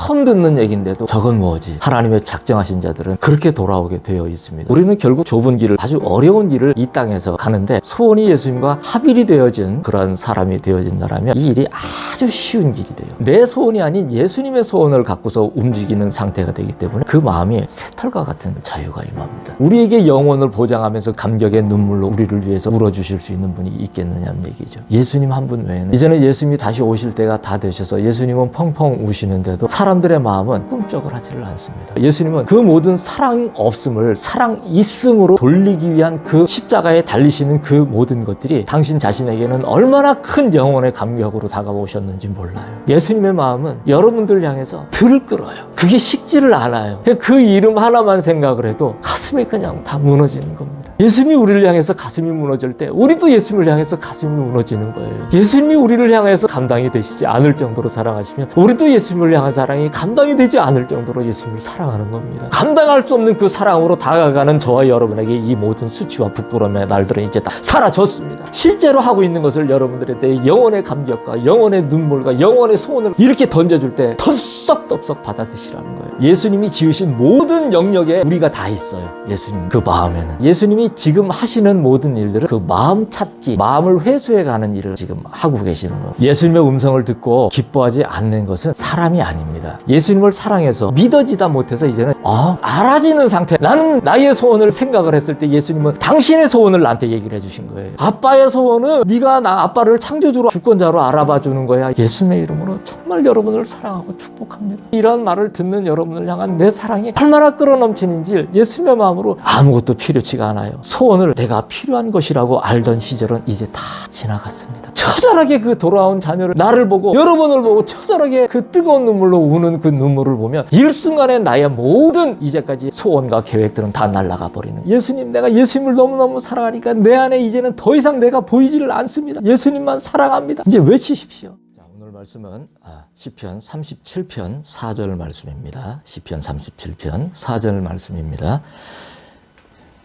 처음 듣는 얘기인데도 저건 뭐지? 하나님의 작정하신 자들은 그렇게 돌아오게 되어 있습니다. 우리는 결국 좁은 길을, 아주 어려운 길을 이 땅에서 가는데 소원이 예수님과 합일이 되어진 그런 사람이 되어진다면 이 일이 아주 쉬운 길이 돼요. 내 소원이 아닌 예수님의 소원을 갖고서 움직이는 상태가 되기 때문에 그 마음이 새털과 같은 자유가 임합니다. 우리에게 영혼을 보장하면서 감격의 눈물로 우리를 위해서 울어주실 수 있는 분이 있겠느냐는 얘기죠. 예수님 한 분 외에는 이제는 예수님이 다시 오실 때가 다 되셔서 예수님은 펑펑 우시는데도 사람들의 마음은 꿈쩍을 하지를 않습니다. 예수님은 그 모든 사랑 없음을 사랑 있음으로 돌리기 위한 그 십자가에 달리시는 그 모든 것들이 당신 자신에게는 얼마나 큰 영혼의 감격으로 다가오셨는지 몰라요. 예수님의 마음은 여러분들 향해서 들끓어요. 그게 식지를 않아요. 그 이름 하나만 생각을 해도 가슴이 그냥 다 무너지는 겁니다. 예수님이 우리를 향해서 가슴이 무너질 때 우리도 예수님을 향해서 가슴이 무너지는 거예요. 예수님이 우리를 향해서 감당이 되시지 않을 정도로 사랑하시면 우리도 예수님을 향한 사랑이 감당이 되지 않을 정도로 예수님을 사랑하는 겁니다. 감당할 수 없는 그 사랑으로 다가가는 저와 여러분에게 이 모든 수치와 부끄러움의 날들은 이제 다 사라졌습니다. 실제로 하고 있는 것을 여러분들에 대해 영혼의 감격과 영혼의 눈물과 영혼의 소원을 이렇게 던져줄 때 덥석덥석 받아드시라는 거예요. 예수님이 지으신 모든 영역에 우리가 다 있어요. 예수님 그 마음에는. 예수님이 지금 하시는 모든 일들은 그 마음 찾기, 마음을 회수해가는 일을 지금 하고 계시는 거예요. 예수님의 음성을 듣고 기뻐하지 않는 것은 사람이 아닙니다. 예수님을 사랑해서 믿어지다 못해서 이제는 알아지는 상태. 나는 나의 소원을 생각을 했을 때 예수님은 당신의 소원을 나한테 얘기를 해주신 거예요. 아빠의 소원은 네가 나 아빠를 창조주로 주권자로 알아봐 주는 거야. 예수님의 이름으로 정말 여러분을 사랑하고 축복합니다. 이런 말을 듣는 여러분을 향한 내 사랑이 얼마나 끌어넘치는지 예수님의 마음으로 아무것도 필요치가 않아요. 소원을 내가 필요한 것이라고 알던 시절은 이제 다 지나갔습니다. 처절하게 그 돌아온 자녀를 나를 보고 여러분을 보고 처절하게 그 뜨거운 눈물로 우는 그 눈물을 보면 일순간에 나의 모든 이제까지 소원과 계획들은 다 날아가 버리는 예수님, 내가 예수님을 너무너무 사랑하니까 내 안에 이제는 더 이상 내가 보이지를 않습니다. 예수님만 사랑합니다. 이제 외치십시오. 자, 오늘 말씀은 시편 37편 4절 말씀입니다. 시편 37편 4절 말씀입니다.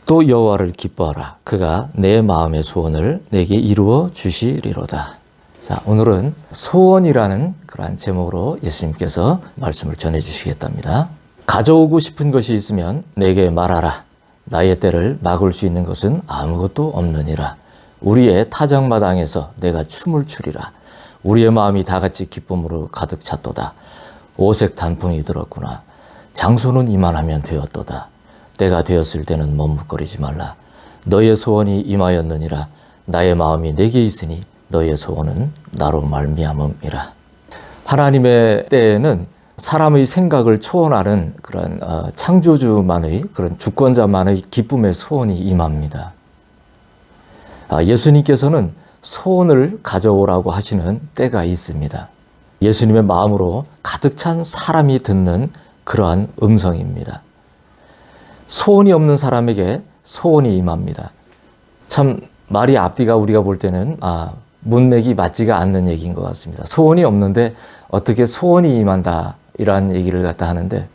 또 여호와를 기뻐하라. 그가 내 마음의 소원을 내게 이루어 주시리로다. 자, 오늘은 소원이라는 그러한 제목으로 예수님께서 말씀을 전해 주시겠답니다. 가져오고 싶은 것이 있으면 내게 말하라. 나의 때를 막을 수 있는 것은 아무것도 없느니라. 우리의 타작마당에서 내가 춤을 추리라. 우리의 마음이 다같이 기쁨으로 가득 찼도다. 오색 단풍이 들었구나. 장소는 이만하면 되었도다. 때가 되었을 때는 머뭇거리지 말라. 너의 소원이 임하였느니라. 나의 마음이 내게 있으니 너의 소원은 나로 말미암음이라. 하나님의 때에는 사람의 생각을 초월하는 그런 창조주만의 그런 주권자만의 기쁨의 소원이 임합니다. 예수님께서는 소원을 가져오라고 하시는 때가 있습니다. 예수님의 마음으로 가득 찬 사람이 듣는 그러한 음성입니다. 소원이 없는 사람에게 소원이 임합니다. 참 말이 앞뒤가 우리가 볼 때는 문맥이 맞지가 않는 얘기인 것 같습니다. 소원이 없는데 어떻게 소원이 임한다 이런 얘기를 갖다 하는데,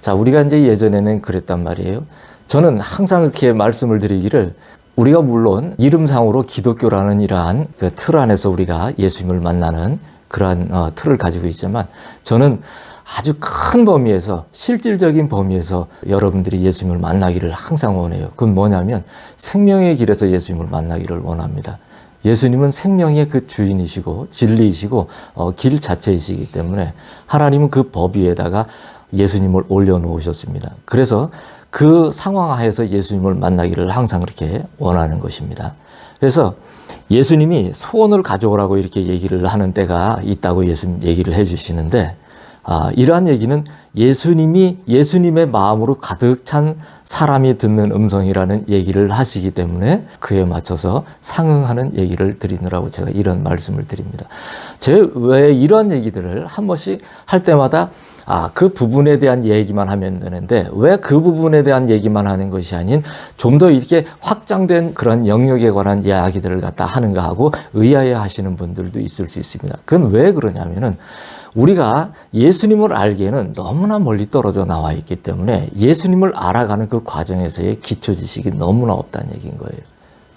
자, 우리가 이제 예전에는 그랬단 말이에요. 저는 항상 이렇게 말씀을 드리기를, 우리가 물론 이름상으로 기독교라는 이러한 그 틀 안에서 우리가 예수님을 만나는 그러한 틀을 가지고 있지만, 저는 아주 큰 범위에서, 실질적인 범위에서 여러분들이 예수님을 만나기를 항상 원해요. 그건 뭐냐면 생명의 길에서 예수님을 만나기를 원합니다. 예수님은 생명의 그 주인이시고 진리이시고 길 자체이시기 때문에 하나님은 그 법 위에다가 예수님을 올려놓으셨습니다. 그래서 그 상황 하에서 예수님을 만나기를 항상 그렇게 원하는 것입니다. 그래서 예수님이 소원을 가져오라고 이렇게 얘기를 하는 때가 있다고 예수님 얘기를 해주시는데, 이러한 얘기는 예수님이 예수님의 마음으로 가득 찬 사람이 듣는 음성이라는 얘기를 하시기 때문에 그에 맞춰서 상응하는 얘기를 드리느라고 제가 이런 말씀을 드립니다. 제 왜 이런 얘기들을 한 번씩 할 때마다 그 부분에 대한 얘기만 하면 되는데 왜 그 부분에 대한 얘기만 하는 것이 아닌 좀 더 이렇게 확장된 그런 영역에 관한 이야기들을 갖다 하는가 하고 의아해 하시는 분들도 있을 수 있습니다. 그건 왜 그러냐면은 우리가 예수님을 알기에는 너무나 멀리 떨어져 나와 있기 때문에 예수님을 알아가는 그 과정에서의 기초 지식이 너무나 없다는 얘기인 거예요.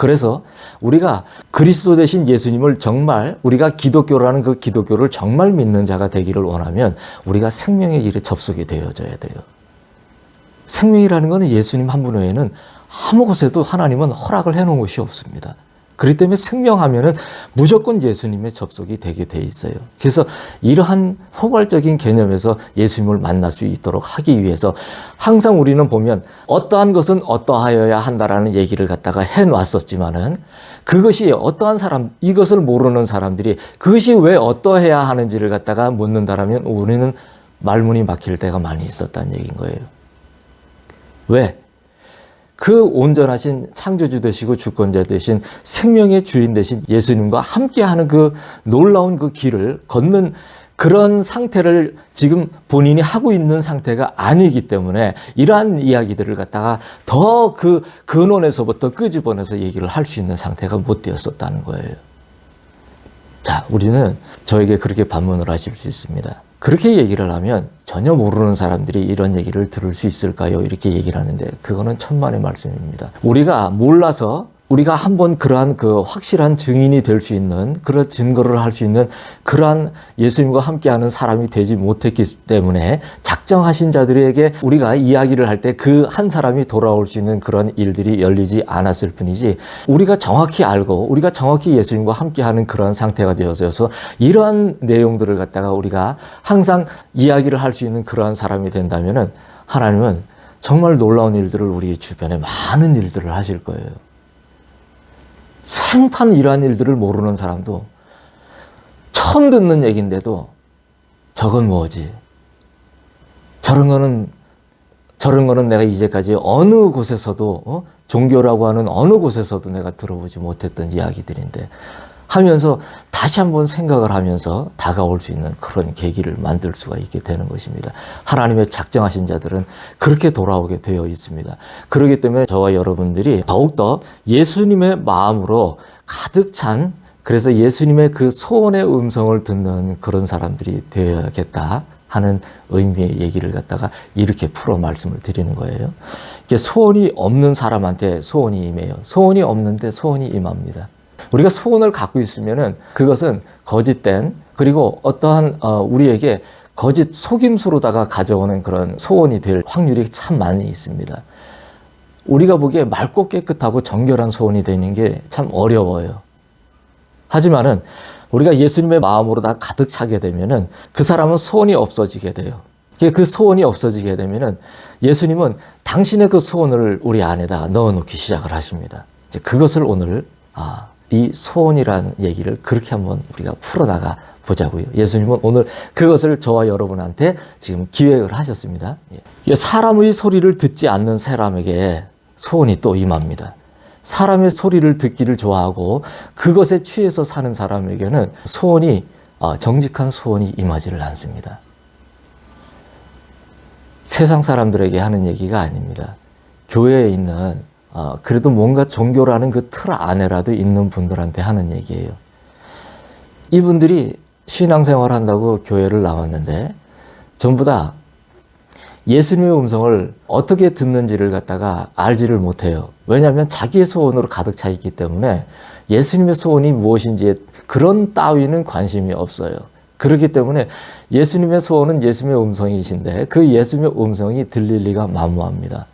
그래서 우리가 그리스도 대신 예수님을 정말 우리가 기독교라는 그 기독교를 정말 믿는 자가 되기를 원하면 우리가 생명의 길에 접속이 되어져야 돼요. 생명이라는 것은 예수님 한 분 외에는 아무 곳에도 하나님은 허락을 해놓은 것이 없습니다. 그렇기 때문에 생명하면은 무조건 예수님의 접속이 되게 돼 있어요. 그래서 이러한 포괄적인 개념에서 예수님을 만날 수 있도록 하기 위해서 항상 우리는 보면 어떠한 것은 어떠하여야 한다라는 얘기를 갖다가 해놨었지만은 그것이 어떠한 사람, 이것을 모르는 사람들이 그것이 왜 어떠해야 하는지를 갖다가 묻는다라면 우리는 말문이 막힐 때가 많이 있었다는 얘기인 거예요. 왜? 그 온전하신 창조주 되시고 주권자 되신 생명의 주인 되신 예수님과 함께하는 그 놀라운 그 길을 걷는 그런 상태를 지금 본인이 하고 있는 상태가 아니기 때문에 이러한 이야기들을 갖다가 더 그 근원에서부터 끄집어내서 얘기를 할 수 있는 상태가 못 되었었다는 거예요. 자, 우리는 저에게 그렇게 반문을 하실 수 있습니다. 그렇게 얘기를 하면 전혀 모르는 사람들이 이런 얘기를 들을 수 있을까요? 이렇게 얘기를 하는데 그거는 천만의 말씀입니다. 우리가 몰라서 우리가 한번 그러한 그 확실한 증인이 될 수 있는 그런 증거를 할 수 있는 그러한 예수님과 함께하는 사람이 되지 못했기 때문에 작정하신 자들에게 우리가 이야기를 할 때 그 한 사람이 돌아올 수 있는 그런 일들이 열리지 않았을 뿐이지 우리가 정확히 알고 우리가 정확히 예수님과 함께하는 그런 상태가 되어서 이러한 내용들을 갖다가 우리가 항상 이야기를 할 수 있는 그러한 사람이 된다면은 하나님은 정말 놀라운 일들을 우리 주변에 많은 일들을 하실 거예요. 생판 이러한 일들을 모르는 사람도 처음 듣는 얘기인데도 저건 뭐지? 저런 거는 내가 이제까지 어느 곳에서도 종교라고 하는 어느 곳에서도 내가 들어보지 못했던 이야기들인데 하면서 다시 한번 생각을 하면서 다가올 수 있는 그런 계기를 만들 수가 있게 되는 것입니다. 하나님의 작정하신 자들은 그렇게 돌아오게 되어 있습니다. 그렇기 때문에 저와 여러분들이 더욱더 예수님의 마음으로 가득 찬 그래서 예수님의 그 소원의 음성을 듣는 그런 사람들이 되어야겠다 하는 의미의 얘기를 갖다가 이렇게 풀어 말씀을 드리는 거예요. 이게 소원이 없는 사람한테 소원이 임해요. 소원이 없는데 소원이 임합니다. 우리가 소원을 갖고 있으면은 그것은 거짓된 그리고 어떠한 우리에게 거짓 속임수로다가 가져오는 그런 소원이 될 확률이 참 많이 있습니다. 우리가 보기에 맑고 깨끗하고 정결한 소원이 되는 게 참 어려워요. 하지만은 우리가 예수님의 마음으로 다 가득 차게 되면은 그 사람은 소원이 없어지게 돼요. 그 소원이 없어지게 되면은 예수님은 당신의 그 소원을 우리 안에다 넣어놓기 시작을 하십니다. 이제 그것을 오늘 이 소원이라는 얘기를 그렇게 한번 우리가 풀어나가 보자고요. 예수님은 오늘 그것을 저와 여러분한테 지금 기획을 하셨습니다. 사람의 소리를 듣지 않는 사람에게 소원이 또 임합니다. 사람의 소리를 듣기를 좋아하고 그것에 취해서 사는 사람에게는 소원이 정직한 소원이 임하지를 않습니다. 세상 사람들에게 하는 얘기가 아닙니다. 교회에 있는 그래도 뭔가 종교라는 그 틀 안에라도 있는 분들한테 하는 얘기예요. 이분들이 신앙생활 한다고 교회를 나왔는데 전부 다 예수님의 음성을 어떻게 듣는지를 갖다가 알지를 못해요. 왜냐하면 자기의 소원으로 가득 차 있기 때문에 예수님의 소원이 무엇인지 그런 따위는 관심이 없어요. 그렇기 때문에 예수님의 소원은 예수님의 음성이신데 그 예수님의 음성이 들릴 리가 만무합니다.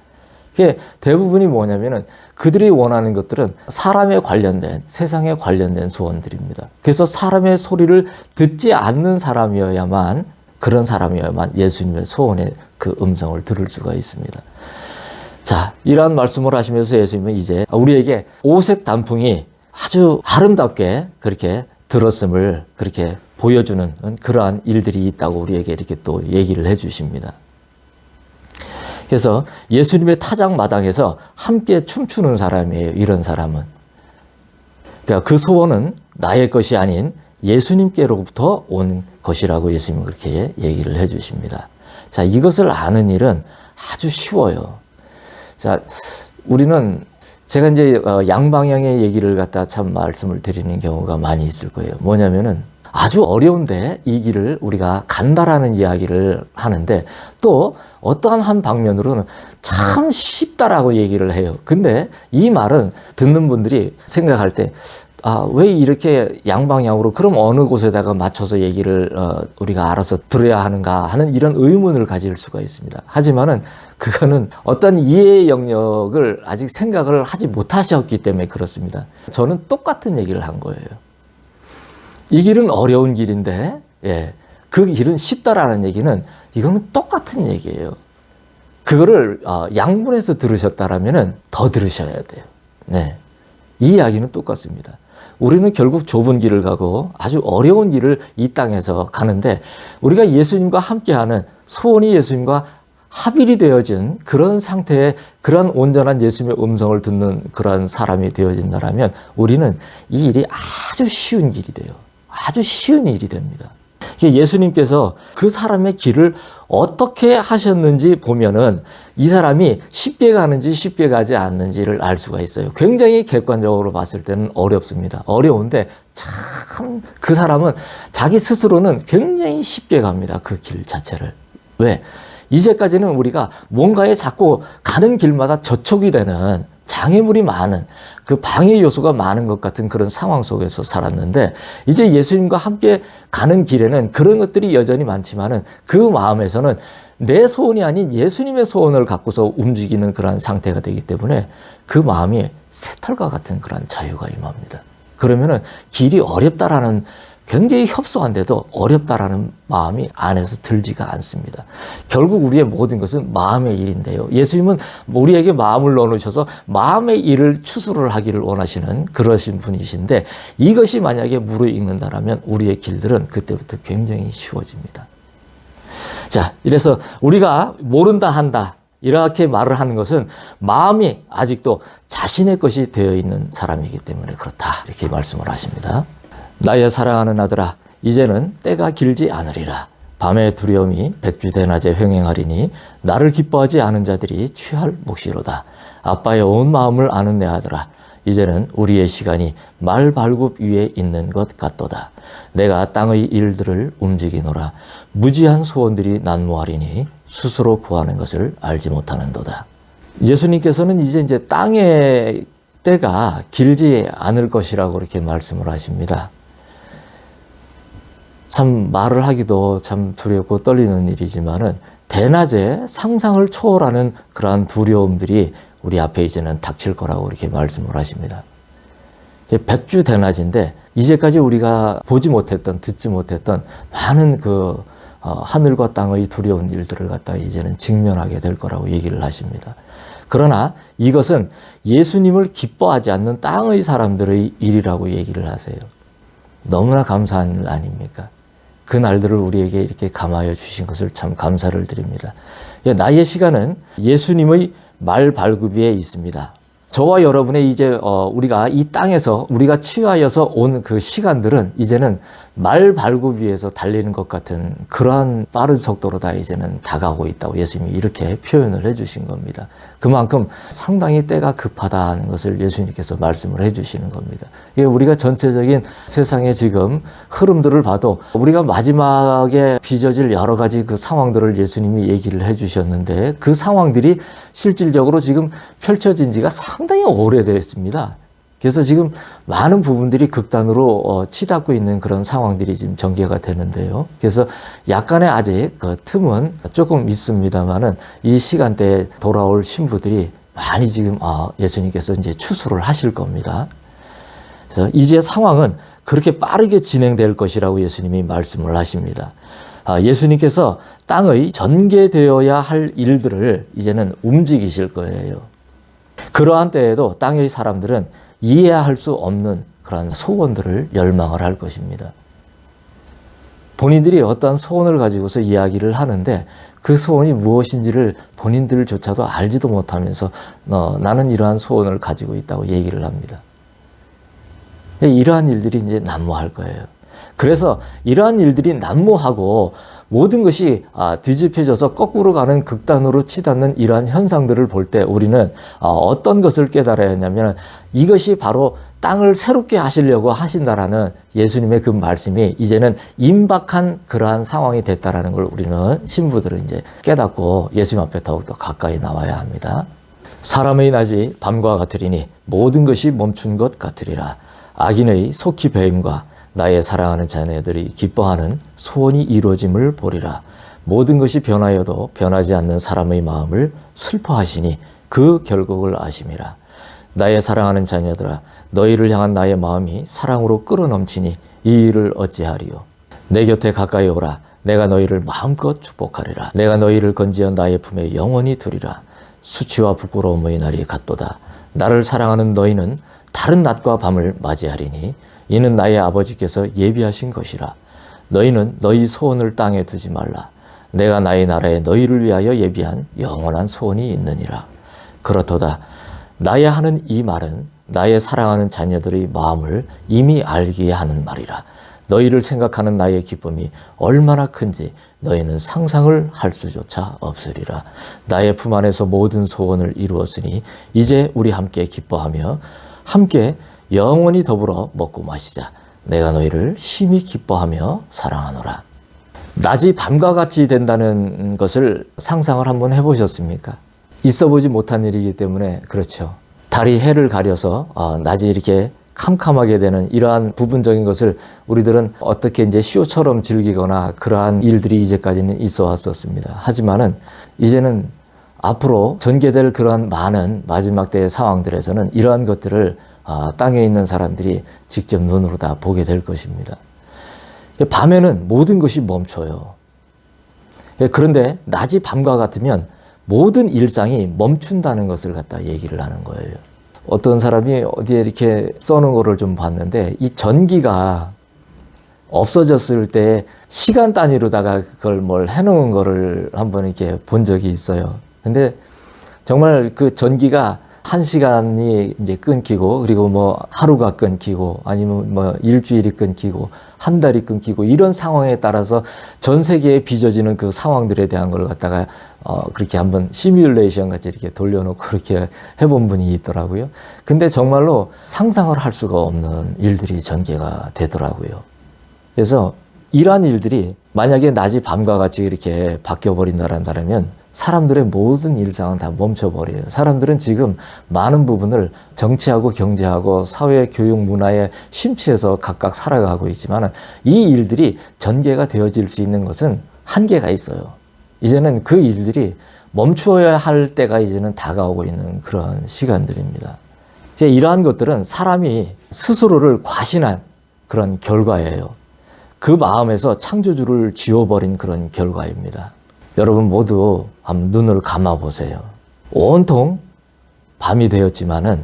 대부분이 뭐냐면은 그들이 원하는 것들은 사람에 관련된 세상에 관련된 소원들입니다. 그래서 사람의 소리를 듣지 않는 사람이어야만 그런 사람이어야만 예수님의 소원의 그 음성을 들을 수가 있습니다. 자, 이러한 말씀을 하시면서 예수님은 이제 우리에게 오색 단풍이 아주 아름답게 그렇게 들었음을 그렇게 보여주는 그러한 일들이 있다고 우리에게 이렇게 또 얘기를 해 주십니다. 그래서 예수님의 타작 마당에서 함께 춤추는 사람이에요. 이런 사람은. 그러니까 그 소원은 나의 것이 아닌 예수님께로부터 온 것이라고 예수님은 그렇게 얘기를 해 주십니다. 자, 이것을 아는 일은 아주 쉬워요. 자, 우리는 제가 이제 양방향의 얘기를 갖다 참 말씀을 드리는 경우가 많이 있을 거예요. 뭐냐면은 아주 어려운데 이 길을 우리가 간다라는 이야기를 하는데 또 어떠한 한 방면으로는 참 쉽다라고 얘기를 해요. 근데 이 말은 듣는 분들이 생각할 때 왜 이렇게 양방향으로 그럼 어느 곳에다가 맞춰서 얘기를 우리가 알아서 들어야 하는가 하는 이런 의문을 가질 수가 있습니다. 하지만은 그거는 어떤 이해의 영역을 아직 생각을 하지 못하셨기 때문에 그렇습니다. 저는 똑같은 얘기를 한 거예요. 이 길은 어려운 길인데 그 길은 쉽다라는 얘기는 이거는 똑같은 얘기예요. 그거를 양분해서 들으셨다라면은 더 들으셔야 돼요. 네. 이 이야기는 똑같습니다. 우리는 결국 좁은 길을 가고 아주 어려운 길을 이 땅에서 가는데 우리가 예수님과 함께하는 소원이 예수님과 합일이 되어진 그런 상태에 그런 온전한 예수님의 음성을 듣는 그런 사람이 되어진다면 우리는 이 일이 아주 쉬운 길이 돼요. 아주 쉬운 일이 됩니다. 예수님께서 그 사람의 길을 어떻게 하셨는지 보면은 이 사람이 쉽게 가는지 쉽게 가지 않는지를 알 수가 있어요. 굉장히 객관적으로 봤을 때는 어렵습니다. 어려운데 참 그 사람은 자기 스스로는 굉장히 쉽게 갑니다. 그 길 자체를. 왜? 이제까지는 우리가 뭔가에 자꾸 가는 길마다 저촉이 되는 장애물이 많은 그 방해 요소가 많은 것 같은 그런 상황 속에서 살았는데 이제 예수님과 함께 가는 길에는 그런 것들이 여전히 많지만은 그 마음에서는 내 소원이 아닌 예수님의 소원을 갖고서 움직이는 그런 상태가 되기 때문에 그 마음이 새털과 같은 그런 자유가 임합니다. 그러면은 길이 어렵다라는 굉장히 협소한데도 어렵다라는 마음이 안에서 들지가 않습니다. 결국 우리의 모든 것은 마음의 일인데요. 예수님은 우리에게 마음을 넣어주셔서 마음의 일을 추수를 하기를 원하시는 그러신 분이신데 이것이 만약에 무르익는다라면 우리의 길들은 그때부터 굉장히 쉬워집니다. 자, 이래서 우리가 모른다 한다 이렇게 말을 하는 것은 마음이 아직도 자신의 것이 되어 있는 사람이기 때문에 그렇다 이렇게 말씀을 하십니다. 나의 사랑하는 아들아 이제는 때가 길지 않으리라. 밤의 두려움이 백주대낮에 횡행하리니 나를 기뻐하지 않은 자들이 취할 몫이로다. 아빠의 온 마음을 아는 내 아들아 이제는 우리의 시간이 말발굽 위에 있는 것 같도다. 내가 땅의 일들을 움직이노라. 무지한 소원들이 난무하리니 스스로 구하는 것을 알지 못하는도다. 예수님께서는 이제 땅의 때가 길지 않을 것이라고 이렇게 말씀을 하십니다. 참 말을 하기도 참 두렵고 떨리는 일이지만은 대낮에 상상을 초월하는 그러한 두려움들이 우리 앞에 이제는 닥칠 거라고 이렇게 말씀을 하십니다. 백주 대낮인데 이제까지 우리가 보지 못했던 듣지 못했던 많은 그 하늘과 땅의 두려운 일들을 갖다가 이제는 직면하게 될 거라고 얘기를 하십니다. 그러나 이것은 예수님을 기뻐하지 않는 땅의 사람들의 일이라고 얘기를 하세요. 너무나 감사한 일 아닙니까? 그 날들을 우리에게 이렇게 감하여 주신 것을 참 감사를 드립니다. 나의 시간은 예수님의 말발굽 위에 있습니다. 저와 여러분의 이제 우리가 이 땅에서 우리가 취하여서 온 그 시간들은 이제는 말발굽 위에서 달리는 것 같은 그러한 빠른 속도로 다 이제는 다가오고 있다고 예수님이 이렇게 표현을 해주신 겁니다. 그만큼 상당히 때가 급하다는 것을 예수님께서 말씀을 해주시는 겁니다. 우리가 전체적인 세상의 지금 흐름들을 봐도 우리가 마지막에 빚어질 여러 가지 그 상황들을 예수님이 얘기를 해주셨는데 그 상황들이 실질적으로 지금 펼쳐진 지가 상당히 오래됐습니다. 그래서 지금 많은 부분들이 극단으로 치닫고 있는 그런 상황들이 지금 전개가 되는데요. 그래서 약간의 아직 그 틈은 조금 있습니다만은 이 시간대에 돌아올 신부들이 많이 지금 예수님께서 이제 추수를 하실 겁니다. 그래서 이제 상황은 그렇게 빠르게 진행될 것이라고 예수님이 말씀을 하십니다. 예수님께서 땅의 전개되어야 할 일들을 이제는 움직이실 거예요. 그러한 때에도 땅의 사람들은 이해할 수 없는 그런 소원들을 열망을 할 것입니다. 본인들이 어떠한 소원을 가지고서 이야기를 하는데 그 소원이 무엇인지를 본인들조차도 알지도 못하면서 나는 이러한 소원을 가지고 있다고 얘기를 합니다. 이러한 일들이 이제 난무할 거예요. 그래서 이러한 일들이 난무하고 모든 것이 뒤집혀져서 거꾸로 가는 극단으로 치닫는 이러한 현상들을 볼 때 우리는 어떤 것을 깨달아야 하냐면 이것이 바로 땅을 새롭게 하시려고 하신다라는 예수님의 그 말씀이 이제는 임박한 그러한 상황이 됐다라는 걸 우리는 신부들은 이제 깨닫고 예수님 앞에 더욱더 가까이 나와야 합니다. 사람의 낮이 밤과 같으리니 모든 것이 멈춘 것 같으리라. 악인의 속히 배임과 나의 사랑하는 자녀들이 기뻐하는 소원이 이루어짐을 보리라. 모든 것이 변하여도 변하지 않는 사람의 마음을 슬퍼하시니 그 결국을 아심이라. 나의 사랑하는 자녀들아, 너희를 향한 나의 마음이 사랑으로 끓어넘치니 이 일을 어찌하리요. 내 곁에 가까이 오라. 내가 너희를 마음껏 축복하리라. 내가 너희를 건지어 나의 품에 영원히 두리라. 수치와 부끄러움의 날이 같도다. 나를 사랑하는 너희는 다른 낮과 밤을 맞이하리니 이는 나의 아버지께서 예비하신 것이라. 너희는 너희 소원을 땅에 두지 말라. 내가 나의 나라에 너희를 위하여 예비한 영원한 소원이 있느니라. 그렇도다. 나의 하는 이 말은 나의 사랑하는 자녀들의 마음을 이미 알게 하는 말이라. 너희를 생각하는 나의 기쁨이 얼마나 큰지 너희는 상상을 할 수조차 없으리라. 나의 품 안에서 모든 소원을 이루었으니 이제 우리 함께 기뻐하며 함께 영원히 더불어 먹고 마시자. 내가 너희를 심히 기뻐하며 사랑하노라. 낮이 밤과 같이 된다는 것을 상상을 한번 해보셨습니까? 있어보지 못한 일이기 때문에 그렇죠. 달이 해를 가려서 낮이 이렇게 캄캄하게 되는 이러한 부분적인 것을 우리들은 어떻게 이제 쇼처럼 즐기거나 그러한 일들이 이제까지는 있어 왔었습니다. 하지만은 이제는 앞으로 전개될 그러한 많은 마지막 때의 상황들에서는 이러한 것들을 땅에 있는 사람들이 직접 눈으로 다 보게 될 것입니다. 밤에는 모든 것이 멈춰요. 그런데 낮이 밤과 같으면 모든 일상이 멈춘다는 것을 갖다 얘기를 하는 거예요. 어떤 사람이 어디에 이렇게 써놓은 거를 좀 봤는데 이 전기가 없어졌을 때 시간 단위로다가 그걸 뭘 해놓은 거를 한번 이렇게 본 적이 있어요. 근데 정말 그 전기가 1시간이 이제 끊기고 그리고 뭐 하루가 끊기고 아니면 뭐 일주일이 끊기고 한 달이 끊기고 이런 상황에 따라서 전 세계에 빚어지는 그 상황들에 대한 걸 갖다가 그렇게 한번 시뮬레이션 같이 이렇게 돌려놓고 그렇게 해본 분이 있더라고요. 근데 정말로 상상을 할 수가 없는 일들이 전개가 되더라고요. 그래서 이러한 일들이 만약에 낮이 밤과 같이 이렇게 바뀌어 버린다면 사람들의 모든 일상은 다 멈춰버려요. 사람들은 지금 많은 부분을 정치하고 경제하고 사회, 교육, 문화에 심취해서 각각 살아가고 있지만 이 일들이 전개가 되어질 수 있는 것은 한계가 있어요. 이제는 그 일들이 멈추어야 할 때가 이제는 다가오고 있는 그런 시간들입니다. 이러한 것들은 사람이 스스로를 과신한 그런 결과예요. 그 마음에서 창조주를 지워버린 그런 결과입니다. 여러분 모두 한번 눈을 감아보세요. 온통 밤이 되었지만은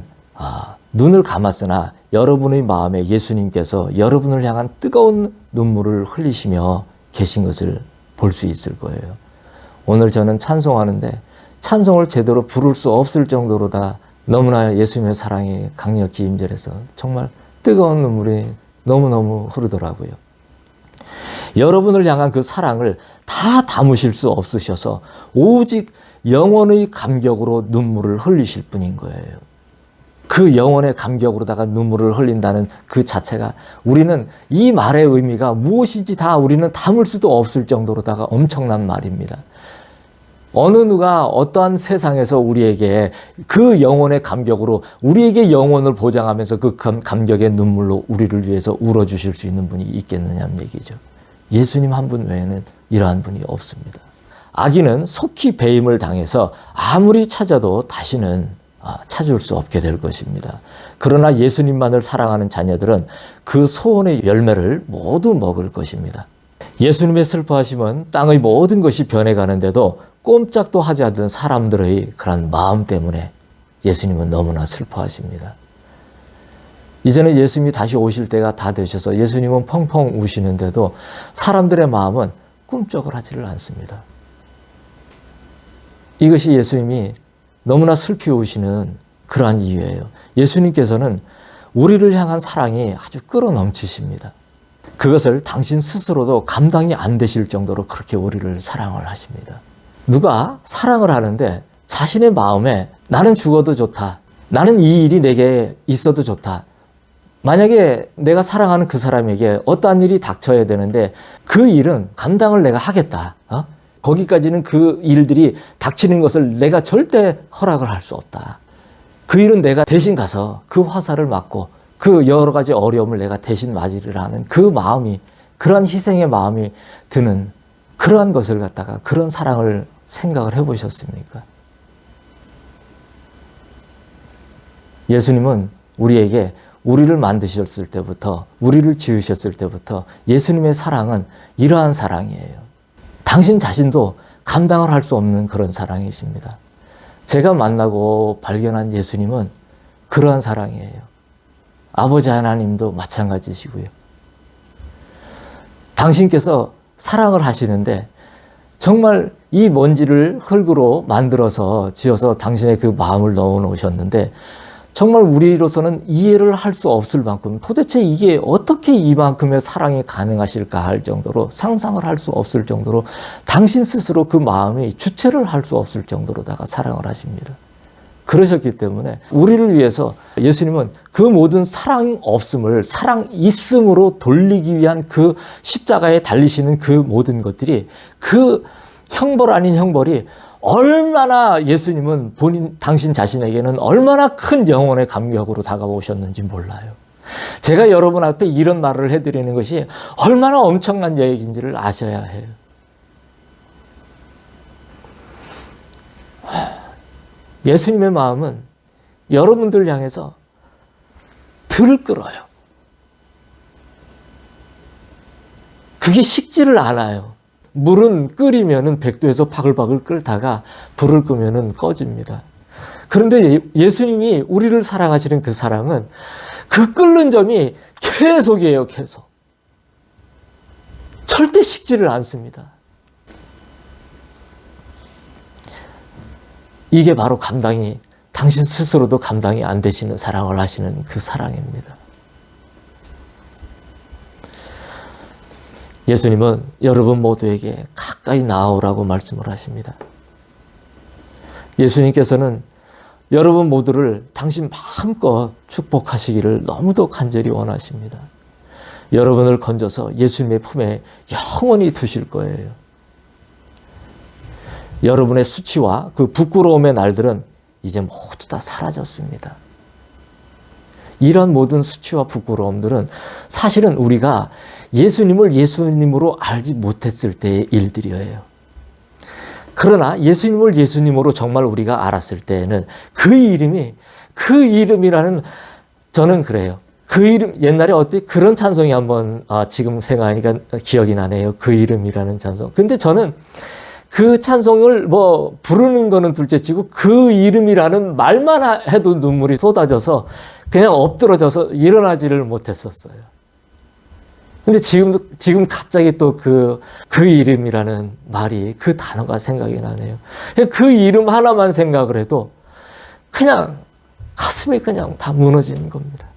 눈을 감았으나 여러분의 마음에 예수님께서 여러분을 향한 뜨거운 눈물을 흘리시며 계신 것을 볼 수 있을 거예요. 오늘 저는 찬송하는데 찬송을 제대로 부를 수 없을 정도로 다 너무나 예수님의 사랑이 강력히 임재해서 정말 뜨거운 눈물이 너무너무 흐르더라고요. 여러분을 향한 그 사랑을 다 담으실 수 없으셔서 오직 영원의 감격으로 눈물을 흘리실 뿐인 거예요. 그 영원의 감격으로다가 눈물을 흘린다는 그 자체가 우리는 이 말의 의미가 무엇인지 다 우리는 담을 수도 없을 정도로다가 엄청난 말입니다. 어느 누가 어떠한 세상에서 우리에게 그 영혼의 감격으로 우리에게 영혼을 보장하면서 그 감격의 눈물로 우리를 위해서 울어주실 수 있는 분이 있겠느냐는 얘기죠. 예수님 한 분 외에는 이러한 분이 없습니다. 악인은 속히 배임을 당해서 아무리 찾아도 다시는 찾을 수 없게 될 것입니다. 그러나 예수님만을 사랑하는 자녀들은 그 소원의 열매를 모두 먹을 것입니다. 예수님의 슬퍼하심은 땅의 모든 것이 변해가는데도 꼼짝도 하지 않던 사람들의 그런 마음 때문에 예수님은 너무나 슬퍼하십니다. 이제는 예수님이 다시 오실 때가 다 되셔서 예수님은 펑펑 우시는데도 사람들의 마음은 꿈쩍을 하지를 않습니다. 이것이 예수님이 너무나 슬피 우시는 그러한 이유예요. 예수님께서는 우리를 향한 사랑이 아주 끌어넘치십니다. 그것을 당신 스스로도 감당이 안 되실 정도로 그렇게 우리를 사랑을 하십니다. 누가 사랑을 하는데 자신의 마음에 나는 죽어도 좋다. 나는 이 일이 내게 있어도 좋다. 만약에 내가 사랑하는 그 사람에게 어떠한 일이 닥쳐야 되는데 그 일은 감당을 내가 하겠다. 거기까지는 그 일들이 닥치는 것을 내가 절대 허락을 할 수 없다. 그 일은 내가 대신 가서 그 화살을 맞고 그 여러 가지 어려움을 내가 대신 맞이를 하는 그 마음이, 그러한 희생의 마음이 드는 그러한 것을 갖다가, 그런 사랑을 생각을 해보셨습니까? 예수님은 우리에게, 우리를 만드셨을 때부터, 우리를 지으셨을 때부터 예수님의 사랑은 이러한 사랑이에요. 당신 자신도 감당을 할 수 없는 그런 사랑이십니다. 제가 만나고 발견한 예수님은 그러한 사랑이에요. 아버지 하나님도 마찬가지시고요. 당신께서 사랑을 하시는데 정말 이 먼지를 흙으로 만들어서 지어서 당신의 그 마음을 넣어 놓으셨는데 정말 우리로서는 이해를 할 수 없을 만큼, 도대체 이게 어떻게 이만큼의 사랑이 가능하실까 할 정도로, 상상을 할 수 없을 정도로 당신 스스로 그 마음이 주체를 할 수 없을 정도로다가 사랑을 하십니다. 그러셨기 때문에 우리를 위해서 예수님은 그 모든 사랑 없음을 사랑 있음으로 돌리기 위한 그 십자가에 달리시는 그 모든 것들이, 그 형벌 아닌 형벌이 얼마나, 예수님은 당신 자신에게는 얼마나 큰 영혼의 감격으로 다가오셨는지 몰라요. 제가 여러분 앞에 이런 말을 해드리는 것이 얼마나 엄청난 얘기인지를 아셔야 해요. 예수님의 마음은 여러분들 향해서 들끓어요. 그게 식지를 않아요. 물은 끓이면은 100도에서 바글바글 끓다가 불을 끄면은 꺼집니다. 그런데 예수님이 우리를 사랑하시는 그 사랑은 그 끓는 점이 계속이에요, 계속. 절대 식지를 않습니다. 이게 바로 당신 스스로도 감당이 안 되시는 사랑을 하시는 그 사랑입니다. 예수님은 여러분 모두에게 가까이 나아오라고 말씀을 하십니다. 예수님께서는 여러분 모두를 당신 마음껏 축복하시기를 너무도 간절히 원하십니다. 여러분을 건져서 예수님의 품에 영원히 두실 거예요. 여러분의 수치와 그 부끄러움의 날들은 이제 모두 다 사라졌습니다. 이런 모든 수치와 부끄러움들은 사실은 우리가 예수님을 예수님으로 알지 못했을 때의 일들이에요. 그러나 예수님을 예수님으로 정말 우리가 알았을 때에는 그 이름이라는, 저는 그래요. 그 이름, 옛날에 그런 찬송이 한번 지금 생각하니까 기억이 나네요. 그 이름이라는 찬송. 근데 저는 그 찬송을 부르는 거는 둘째치고 그 이름이라는 말만 해도 눈물이 쏟아져서 그냥 엎드러져서 일어나지를 못했었어요. 근데 지금 갑자기 또 그 이름이라는 말이, 그 단어가 생각이 나네요. 그 이름 하나만 생각을 해도 그냥 가슴이 그냥 다 무너지는 겁니다.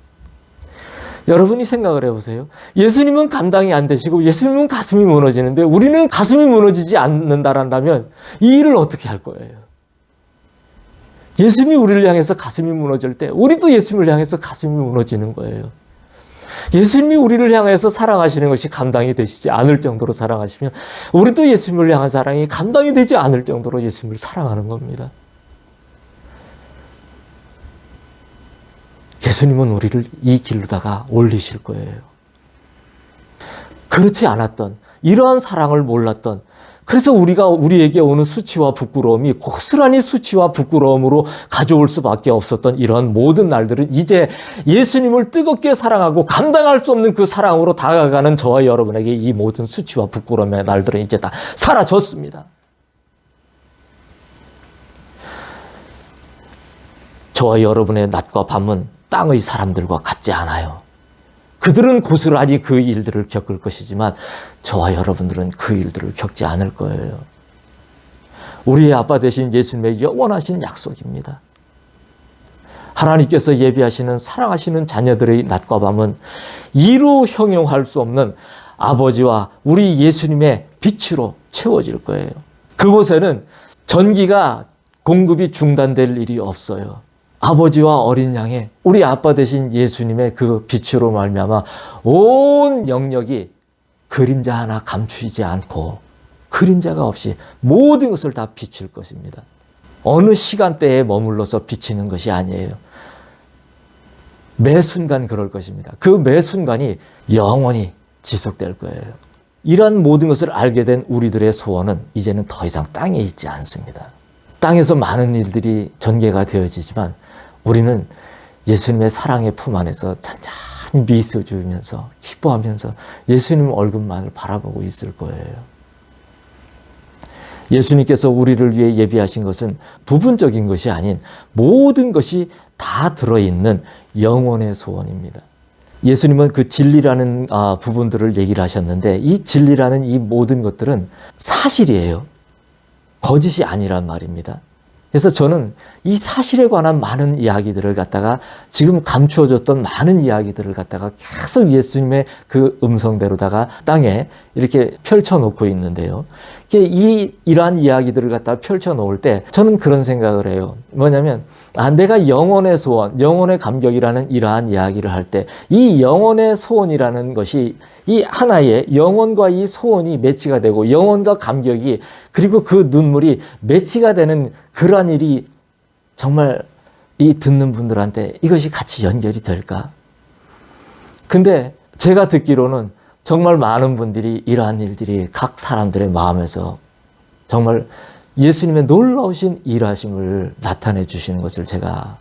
여러분이 생각을 해보세요. 예수님은 감당이 안 되시고 예수님은 가슴이 무너지는데 우리는 가슴이 무너지지 않는다란다면 이 일을 어떻게 할 거예요? 예수님이 우리를 향해서 가슴이 무너질 때 우리도 예수님을 향해서 가슴이 무너지는 거예요. 예수님이 우리를 향해서 사랑하시는 것이 감당이 되시지 않을 정도로 사랑하시면 우리도 예수님을 향한 사랑이 감당이 되지 않을 정도로 예수님을 사랑하는 겁니다. 예수님은 우리를 이 길로다가 올리실 거예요. 그렇지 않았던, 이러한 사랑을 몰랐던, 그래서 우리에게 오는 수치와 부끄러움이 고스란히 수치와 부끄러움으로 가져올 수밖에 없었던 이러한 모든 날들은 이제 예수님을 뜨겁게 사랑하고 감당할 수 없는 그 사랑으로 다가가는 저와 여러분에게 이 모든 수치와 부끄러움의 날들은 이제 다 사라졌습니다. 저와 여러분의 낮과 밤은 땅의 사람들과 같지 않아요. 그들은 고스란히 그 일들을 겪을 것이지만 저와 여러분들은 그 일들을 겪지 않을 거예요. 우리의 아빠 되신 예수님의 영원하신 약속입니다. 하나님께서 예비하시는 사랑하시는 자녀들의 낮과 밤은 이루 형용할 수 없는 아버지와 우리 예수님의 빛으로 채워질 거예요. 그곳에는 전기가 공급이 중단될 일이 없어요. 아버지와 어린 양의 우리 아빠 되신 예수님의 그 빛으로 말미암아 온 영역이 그림자 하나 감추지 않고 그림자가 없이 모든 것을 다 비출 것입니다. 어느 시간대에 머물러서 비치는 것이 아니에요. 매 순간 그럴 것입니다. 그 매 순간이 영원히 지속될 거예요. 이러한 모든 것을 알게 된 우리들의 소원은 이제는 더 이상 땅에 있지 않습니다. 땅에서 많은 일들이 전개가 되어지지만 우리는 예수님의 사랑의 품 안에서 찬찬히 미소 지으면서 기뻐하면서 예수님 얼굴만을 바라보고 있을 거예요. 예수님께서 우리를 위해 예비하신 것은 부분적인 것이 아닌 모든 것이 다 들어있는 영혼의 소원입니다. 예수님은 그 진리라는 부분들을 얘기를 하셨는데 이 진리라는 이 모든 것들은 사실이에요. 거짓이 아니란 말입니다. 그래서 저는 이 사실에 관한 많은 이야기들을 갖다가 지금 감추어졌던 많은 이야기들을 갖다가 계속 예수님의 그 음성대로다가 땅에 이렇게 펼쳐놓고 있는데요. 이러한 이야기들을 갖다가 펼쳐놓을 때 저는 그런 생각을 해요. 뭐냐면 내가 영혼의 소원, 영혼의 감격이라는 이러한 이야기를 할 때 이 영혼의 소원이라는 것이 이 하나의 영혼과 이 소원이 매치가 되고 영혼과 감격이 그리고 그 눈물이 매치가 되는 그러한 일이 정말 이 듣는 분들한테 이것이 같이 연결이 될까? 근데 제가 듣기로는 정말 많은 분들이 이러한 일들이 각 사람들의 마음에서 정말 예수님의 놀라우신 일하심을 나타내 주시는 것을 제가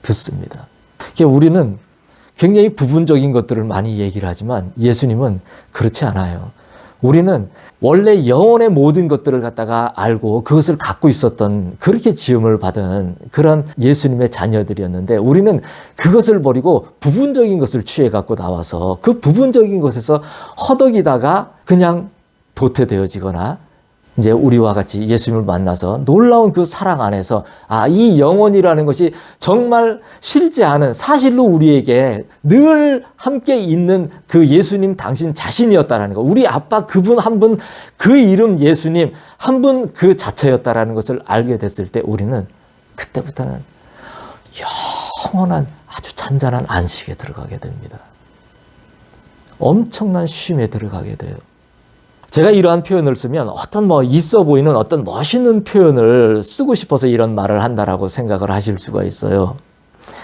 듣습니다. 우리는 굉장히 부분적인 것들을 많이 얘기를 하지만 예수님은 그렇지 않아요. 우리는 원래 영혼의 모든 것들을 갖다가 알고 그것을 갖고 있었던 그렇게 지음을 받은 그런 예수님의 자녀들이었는데 우리는 그것을 버리고 부분적인 것을 취해 갖고 나와서 그 부분적인 것에서 허덕이다가 그냥 도태되어지거나 이제 우리와 같이 예수님을 만나서 놀라운 그 사랑 안에서 이 영혼이라는 것이 정말 실제 않은 사실로 우리에게 늘 함께 있는 그 예수님 당신 자신이었다라는 거. 우리 아빠 그분 한 분 그 이름 예수님 한 분 그 자체였다라는 것을 알게 됐을 때 우리는 그때부터는 영원한 아주 잔잔한 안식에 들어가게 됩니다. 엄청난 쉼에 들어가게 돼요. 제가 이러한 표현을 쓰면 어떤 있어 보이는 어떤 멋있는 표현을 쓰고 싶어서 이런 말을 한다라고 생각을 하실 수가 있어요.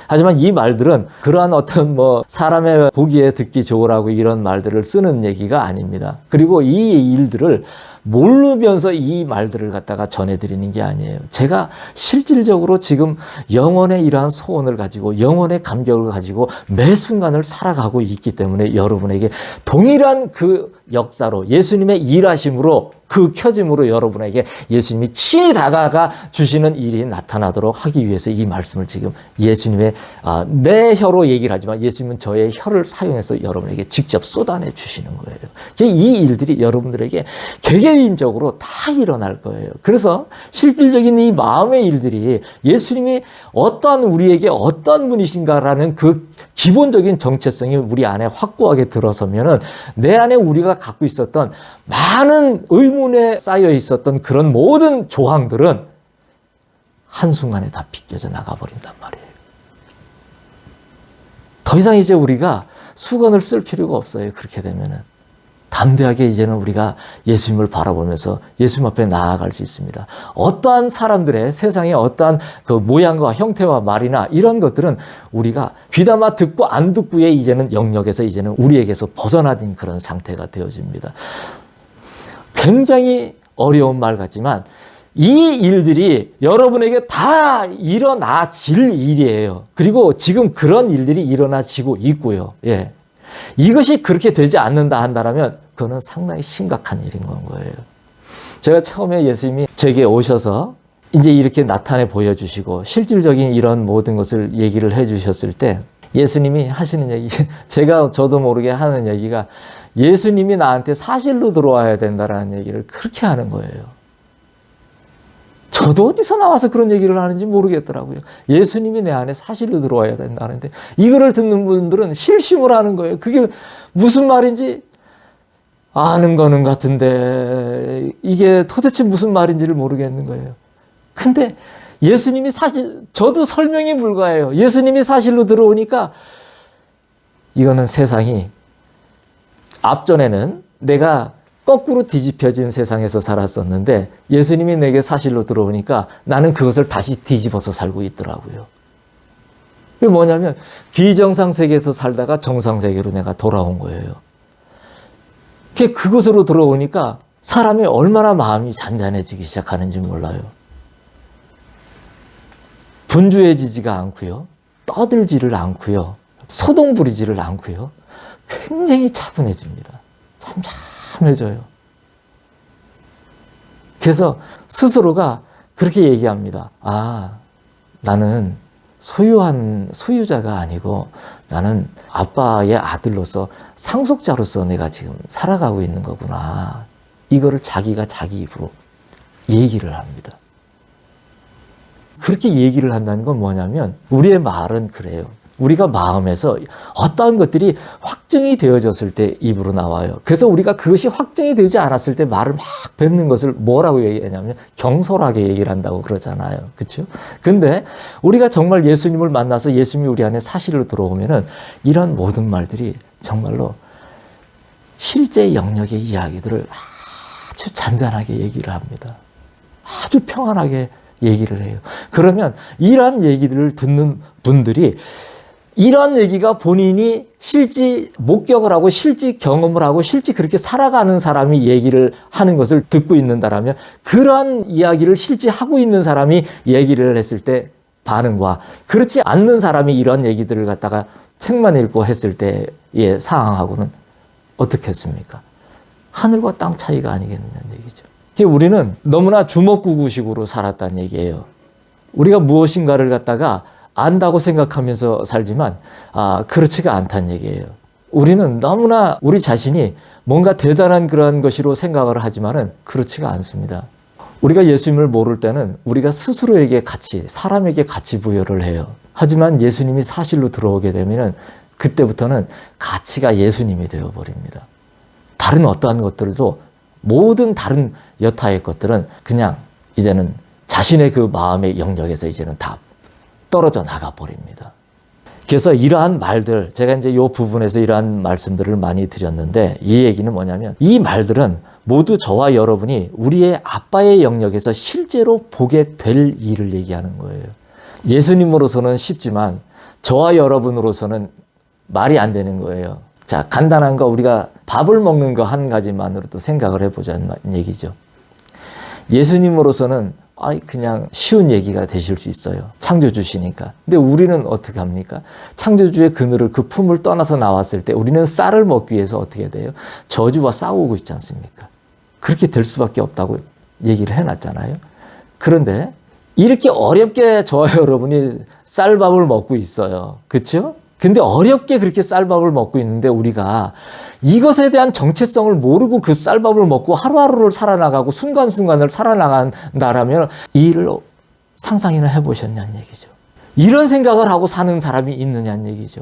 하지만 이 말들은 그러한 어떤 사람의 보기에 듣기 좋으라고 이런 말들을 쓰는 얘기가 아닙니다. 그리고 이 일들을 모르면서 이 말들을 갖다가 전해드리는 게 아니에요. 제가 실질적으로 지금 영혼의 이러한 소원을 가지고 영혼의 감격을 가지고 매 순간을 살아가고 있기 때문에 여러분에게 동일한 그 역사로 예수님의 일하심으로 그 켜짐으로 여러분에게 예수님이 친히 다가가 주시는 일이 나타나도록 하기 위해서 이 말씀을 지금 예수님의 내 혀로 얘기를 하지만 예수님은 저의 혀를 사용해서 여러분에게 직접 쏟아내 주시는 거예요. 이 일들이 여러분들에게 개개인적으로 다 일어날 거예요. 그래서 실질적인 이 마음의 일들이 예수님이 우리에게 어떤 분이신가라는 그 기본적인 정체성이 우리 안에 확고하게 들어서면은 내 안에 우리가 갖고 있었던 많은 의문에 쌓여 있었던 그런 모든 조항들은 한순간에 다 비껴져 나가버린단 말이에요. 더 이상 이제 우리가 수건을 쓸 필요가 없어요. 그렇게 되면은. 담대하게 이제는 우리가 예수님을 바라보면서 예수님 앞에 나아갈 수 있습니다. 어떠한 사람들의 세상의 어떠한 그 모양과 형태와 말이나 이런 것들은 우리가 귀담아 듣고 안 듣고의 이제는 영역에서 이제는 우리에게서 벗어나진 그런 상태가 되어집니다. 굉장히 어려운 말 같지만 이 일들이 여러분에게 다 일어나질 일이에요. 그리고 지금 그런 일들이 일어나지고 있고요. 예. 이것이 그렇게 되지 않는다 한다면 그거는 상당히 심각한 일인 건 거예요. 제가 처음에 예수님이 제게 오셔서 이제 이렇게 나타내 보여주시고 실질적인 이런 모든 것을 얘기를 해주셨을 때 예수님이 하시는 얘기, 저도 모르게 하는 얘기가 예수님이 나한테 사실로 들어와야 된다라는 얘기를 그렇게 하는 거예요. 저도 어디서 나와서 그런 얘기를 하는지 모르겠더라고요. 예수님이 내 안에 사실로 들어와야 된다는데 이거를 듣는 분들은 실심을 하는 거예요. 그게 무슨 말인지 아는 거는 같은데 이게 도대체 무슨 말인지를 모르겠는 거예요. 근데 예수님이 사실, 저도 설명이 불가해요. 예수님이 사실로 들어오니까 이거는 세상이, 앞전에는 내가 거꾸로 뒤집혀진 세상에서 살았었는데 예수님이 내게 사실로 들어오니까 나는 그것을 다시 뒤집어서 살고 있더라고요. 그게 뭐냐면 비정상 세계에서 살다가 정상 세계로 내가 돌아온 거예요. 그곳으로 들어오니까 사람이 얼마나 마음이 잔잔해지기 시작하는지 몰라요. 분주해지지가 않고요. 떠들지를 않고요. 소동부리지를 않고요. 굉장히 차분해집니다. 잠잠해져요. 그래서 스스로가 그렇게 얘기합니다. 아, 나는 소유자가 아니고 나는 아빠의 아들로서 상속자로서 내가 지금 살아가고 있는 거구나. 이거를 자기가 자기 입으로 얘기를 합니다. 그렇게 얘기를 한다는 건 뭐냐면 우리의 말은 그래요. 우리가 마음에서 어떠한 것들이 확증이 되어졌을 때 입으로 나와요. 그래서 우리가 그것이 확증이 되지 않았을 때 말을 막 뱉는 것을 뭐라고 얘기하냐면 경솔하게 얘기를 한다고 그러잖아요. 그렇죠? 근데 우리가 정말 예수님을 만나서 예수님이 우리 안에 사실로 들어오면은 이런 모든 말들이 정말로 실제 영역의 이야기들을 아주 잔잔하게 얘기를 합니다. 아주 평안하게 얘기를 해요. 그러면 이러한 얘기들을 듣는 분들이 이런 얘기가 본인이 실제 목격을 하고 실제 경험을 하고 실제 그렇게 살아가는 사람이 얘기를 하는 것을 듣고 있는다라면 그러한 이야기를 실제 하고 있는 사람이 얘기를 했을 때 반응과 그렇지 않는 사람이 이런 얘기들을 갖다가 책만 읽고 했을 때의 상황하고는 어떻겠습니까? 하늘과 땅 차이가 아니겠느냐는 얘기죠. 우리는 너무나 주먹구구식으로 살았다는 얘기예요. 우리가 무엇인가를 갖다가 안다고 생각하면서 살지만 그렇지가 않다는 얘기예요. 우리는 너무나 우리 자신이 뭔가 대단한 그런 것으로 생각을 하지만은 그렇지가 않습니다. 우리가 예수님을 모를 때는 우리가 스스로에게 가치, 사람에게 가치 부여를 해요. 하지만 예수님이 사실로 들어오게 되면은 그때부터는 가치가 예수님이 되어버립니다. 다른 어떠한 것들도 모든 다른 여타의 것들은 그냥 이제는 자신의 그 마음의 영역에서 이제는 다 떨어져 나가 버립니다. 그래서 이러한 말들, 제가 이제 이 부분에서 이러한 말씀들을 많이 드렸는데 이 얘기는 뭐냐면 이 말들은 모두 저와 여러분이 우리의 아빠의 영역에서 실제로 보게 될 일을 얘기하는 거예요. 예수님으로서는 쉽지만 저와 여러분으로서는 말이 안 되는 거예요. 자, 간단한 거 우리가 밥을 먹는 거 한 가지만으로도 생각을 해보자는 얘기죠. 예수님으로서는 그냥 쉬운 얘기가 되실 수 있어요. 창조주시니까. 근데 우리는 어떻게 합니까? 창조주의 그늘을 그 품을 떠나서 나왔을 때 우리는 쌀을 먹기 위해서 어떻게 돼요? 저주와 싸우고 있지 않습니까? 그렇게 될 수밖에 없다고 얘기를 해놨잖아요. 그런데 이렇게 어렵게 저와 여러분이 쌀밥을 먹고 있어요. 그렇죠? 근데 어렵게 그렇게 쌀밥을 먹고 있는데 우리가 이것에 대한 정체성을 모르고 그 쌀밥을 먹고 하루하루를 살아나가고 순간순간을 살아나간다라면 이 일을 상상이나 해보셨냐는 얘기죠. 이런 생각을 하고 사는 사람이 있느냐는 얘기죠.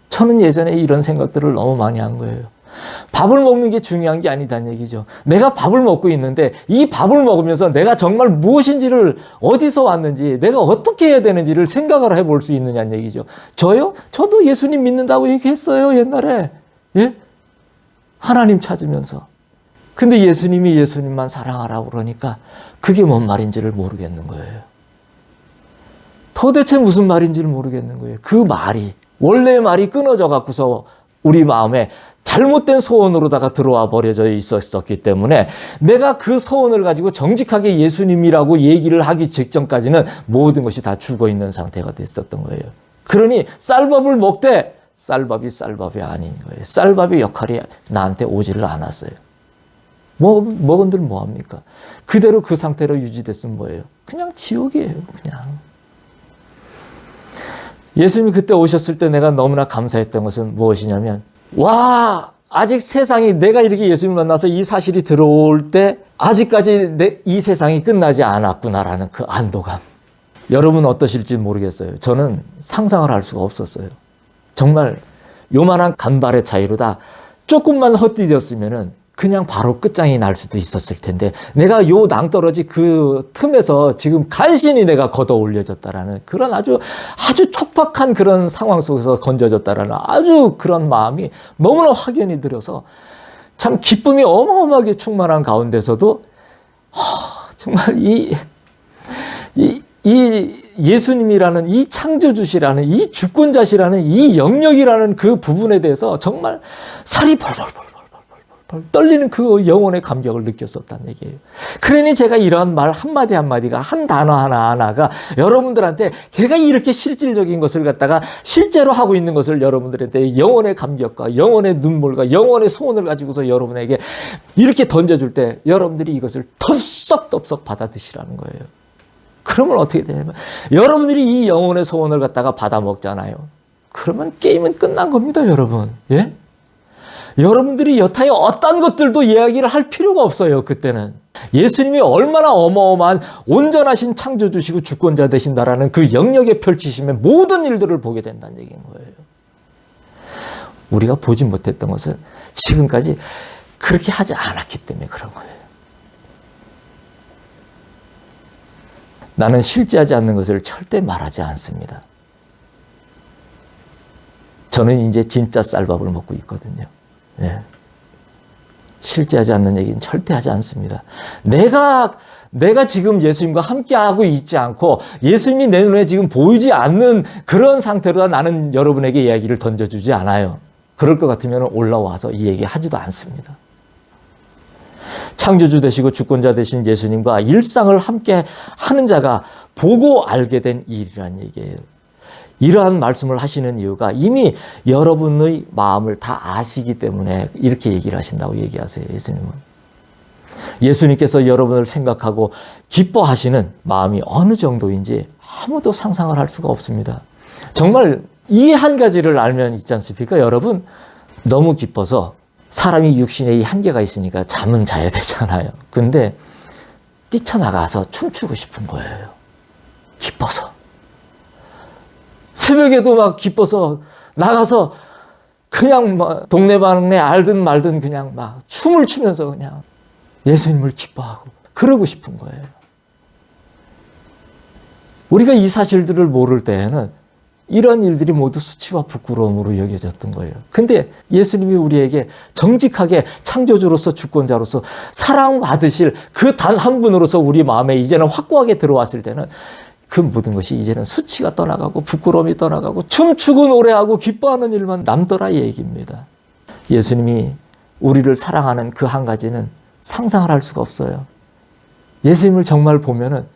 저는 예전에 이런 생각들을 너무 많이 한 거예요. 밥을 먹는 게 중요한 게 아니다는 얘기죠. 내가 밥을 먹고 있는데 이 밥을 먹으면서 내가 정말 무엇인지를 어디서 왔는지 내가 어떻게 해야 되는지를 생각을 해볼 수 있느냐는 얘기죠. 저요? 저도 예수님 믿는다고 얘기했어요. 옛날에. 예? 하나님 찾으면서. 근데 예수님이 예수님만 사랑하라고 그러니까 그게 뭔 말인지를 모르겠는 거예요. 도대체 무슨 말인지를 모르겠는 거예요. 그 말이 원래의 말이 끊어져 갖고서 우리 마음에 잘못된 소원으로다가 들어와 버려져 있었기 때문에 내가 그 소원을 가지고 정직하게 예수님이라고 얘기를 하기 직전까지는 모든 것이 다 죽어 있는 상태가 됐었던 거예요. 그러니 쌀밥을 먹되 쌀밥이 아닌 거예요. 쌀밥의 역할이 나한테 오지를 않았어요. 먹은들 뭐합니까? 그대로 그 상태로 유지됐으면 뭐예요? 그냥 지옥이에요. 그냥. 예수님이 그때 오셨을 때 내가 너무나 감사했던 것은 무엇이냐면 와, 아직 세상이 내가 이렇게 예수님을 만나서 이 사실이 들어올 때 아직까지 이 세상이 끝나지 않았구나라는 그 안도감. 여러분 어떠실지 모르겠어요. 저는 상상을 할 수가 없었어요. 정말 요만한 간발의 차이로 다 조금만 헛디뎠으면은 그냥 바로 끝장이 날 수도 있었을 텐데 내가 요 낭떠러지 그 틈에서 지금 간신히 내가 걷어 올려졌다라는 그런 아주 촉박한 그런 상황 속에서 건져졌다라는 아주 그런 마음이 너무나 확연히 들어서 참 기쁨이 어마어마하게 충만한 가운데서도 정말 이 예수님이라는 이 창조주시라는 이 주권자시라는 이 영역이라는 그 부분에 대해서 정말 살이 벌벌벌 떨리는 그 영혼의 감격을 느꼈었다는 얘기예요. 그러니 제가 이러한 말 한마디 한마디가 한 단어 하나하나가 여러분들한테 제가 이렇게 실질적인 것을 갖다가 실제로 하고 있는 것을 여러분들한테 영혼의 감격과 영혼의 눈물과 영혼의 소원을 가지고서 여러분에게 이렇게 던져줄 때 여러분들이 이것을 덥석덥석 받아드시라는 거예요. 그러면 어떻게 되냐면 여러분들이 이 영혼의 소원을 갖다가 받아 먹잖아요. 그러면 게임은 끝난 겁니다, 여러분. 예? 여러분들이 여타의 어떤 것들도 이야기를 할 필요가 없어요. 그때는 예수님이 얼마나 어마어마한 온전하신 창조주시고 주권자 되신다라는 그 영역에 펼치시면 모든 일들을 보게 된다는 얘기인 거예요. 우리가 보지 못했던 것은 지금까지 그렇게 하지 않았기 때문에 그런 거예요. 나는 실제하지 않는 것을 절대 말하지 않습니다. 저는 이제 진짜 쌀밥을 먹고 있거든요. 예. 실제하지 않는 얘기는 절대 하지 않습니다. 내가 지금 예수님과 함께하고 있지 않고 예수님이 내 눈에 지금 보이지 않는 그런 상태로 나는 여러분에게 이야기를 던져주지 않아요. 그럴 것 같으면 올라와서 이 얘기 하지도 않습니다. 창조주 되시고 주권자 되신 예수님과 일상을 함께 하는 자가 보고 알게 된 일이란 얘기예요. 이러한 말씀을 하시는 이유가 이미 여러분의 마음을 다 아시기 때문에 이렇게 얘기를 하신다고 얘기하세요. 예수님은. 예수님께서 여러분을 생각하고 기뻐하시는 마음이 어느 정도인지 아무도 상상을 할 수가 없습니다. 정말 이 한 가지를 알면 있지 않습니까? 여러분, 너무 기뻐서 사람이 육신에 이 한계가 있으니까 잠은 자야 되잖아요. 근데 뛰쳐나가서 춤추고 싶은 거예요. 기뻐서. 새벽에도 막 기뻐서 나가서 그냥 막 동네방네 알든 말든 그냥 막 춤을 추면서 그냥 예수님을 기뻐하고 그러고 싶은 거예요. 우리가 이 사실들을 모를 때에는 이런 일들이 모두 수치와 부끄러움으로 여겨졌던 거예요. 근데 예수님이 우리에게 정직하게 창조주로서 주권자로서 사랑받으실 그 단 한 분으로서 우리 마음에 이제는 확고하게 들어왔을 때는 그 모든 것이 이제는 수치가 떠나가고 부끄러움이 떠나가고 춤추고 노래하고 기뻐하는 일만 남더라 이 얘기입니다. 예수님이 우리를 사랑하는 그 한 가지는 상상을 할 수가 없어요. 예수님을 정말 보면은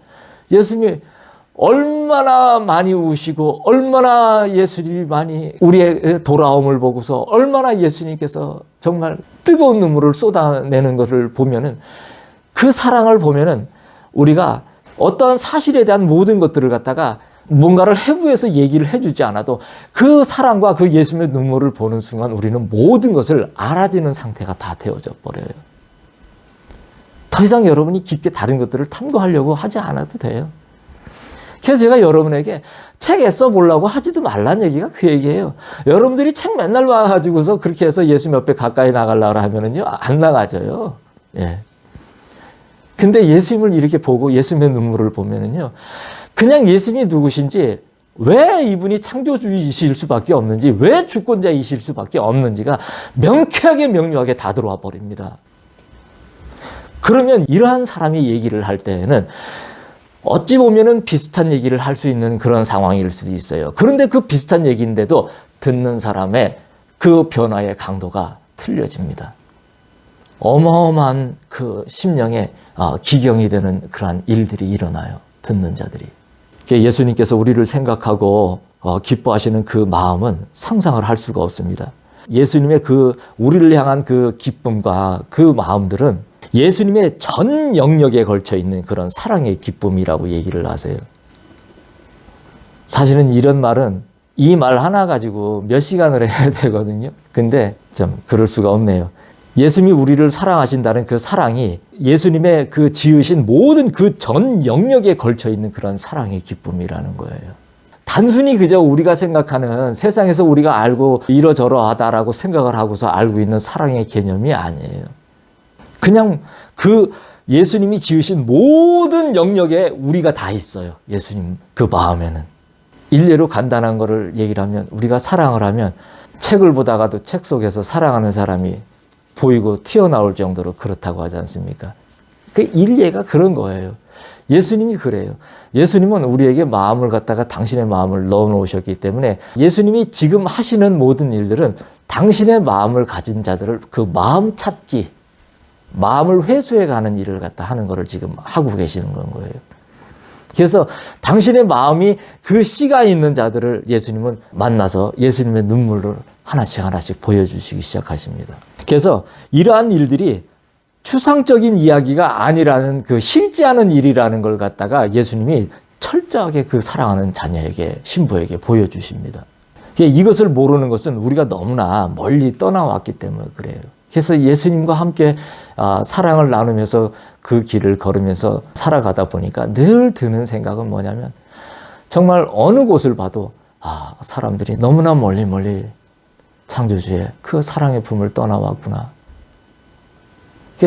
예수님이 얼마나 많이 우시고 얼마나 예수님이 많이 우리의 돌아옴을 보고서 얼마나 예수님께서 정말 뜨거운 눈물을 쏟아내는 것을 보면은 그 사랑을 보면은 우리가 어떠한 사실에 대한 모든 것들을 갖다가 뭔가를 해부해서 얘기를 해주지 않아도 그 사랑과 그 예수님의 눈물을 보는 순간 우리는 모든 것을 알아지는 상태가 다 되어져 버려요. 더 이상 여러분이 깊게 다른 것들을 탐구하려고 하지 않아도 돼요. 그래서 제가 여러분에게 책 애써 보려고 하지도 말란 얘기가 그 얘기예요. 여러분들이 책 맨날 봐가지고서 그렇게 해서 예수님 옆에 가까이 나가려고 하면은요, 안 나가져요. 예. 근데 예수님을 이렇게 보고 예수님의 눈물을 보면은요, 그냥 예수님이 누구신지, 왜 이분이 창조주이실 수밖에 없는지, 왜 주권자이실 수밖에 없는지가 명쾌하게 명료하게 다 들어와 버립니다. 그러면 이러한 사람이 얘기를 할 때에는 어찌 보면은 비슷한 얘기를 할 수 있는 그런 상황일 수도 있어요. 그런데 그 비슷한 얘기인데도 듣는 사람의 그 변화의 강도가 틀려집니다. 어마어마한 그 심령에 기경이 되는 그러한 일들이 일어나요. 듣는 자들이. 예수님께서 우리를 생각하고 기뻐하시는 그 마음은 상상을 할 수가 없습니다. 예수님의 그 우리를 향한 그 기쁨과 그 마음들은 예수님의 전 영역에 걸쳐 있는 그런 사랑의 기쁨이라고 얘기를 하세요. 사실은 이런 말은 이 말 하나 가지고 몇 시간을 해야 되거든요. 근데 좀 그럴 수가 없네요. 예수님이 우리를 사랑하신다는 그 사랑이 예수님의 그 지으신 모든 그 전 영역에 걸쳐 있는 그런 사랑의 기쁨이라는 거예요. 단순히 그저 우리가 생각하는 세상에서 우리가 알고 이러저러하다라고 생각을 하고서 알고 있는 사랑의 개념이 아니에요. 그냥 그 예수님이 지으신 모든 영역에 우리가 다 있어요. 예수님 그 마음에는. 일례로 간단한 거를 얘기를 하면, 우리가 사랑을 하면 책을 보다가도 책 속에서 사랑하는 사람이 보이고 튀어나올 정도로 그렇다고 하지 않습니까? 그 일례가 그런 거예요. 예수님이 그래요. 예수님은 우리에게 마음을 갖다가 당신의 마음을 넣어놓으셨기 때문에 예수님이 지금 하시는 모든 일들은 당신의 마음을 가진 자들을 그 마음 찾기, 마음을 회수해가는 일을 갖다 하는 거를 지금 하고 계시는 건 거예요. 그래서 당신의 마음이 그 씨가 있는 자들을 예수님은 만나서 예수님의 눈물을 하나씩 하나씩 보여주시기 시작하십니다. 그래서 이러한 일들이 추상적인 이야기가 아니라는, 그 쉽지 않은 일이라는 걸 갖다가 예수님이 철저하게 그 사랑하는 자녀에게, 신부에게 보여주십니다. 이것을 모르는 것은 우리가 너무나 멀리 떠나왔기 때문에 그래요. 그래서 예수님과 함께 사랑을 나누면서 그 길을 걸으면서 살아가다 보니까 늘 드는 생각은 뭐냐면, 정말 어느 곳을 봐도 사람들이 너무나 멀리 창조주의 그 사랑의 품을 떠나왔구나.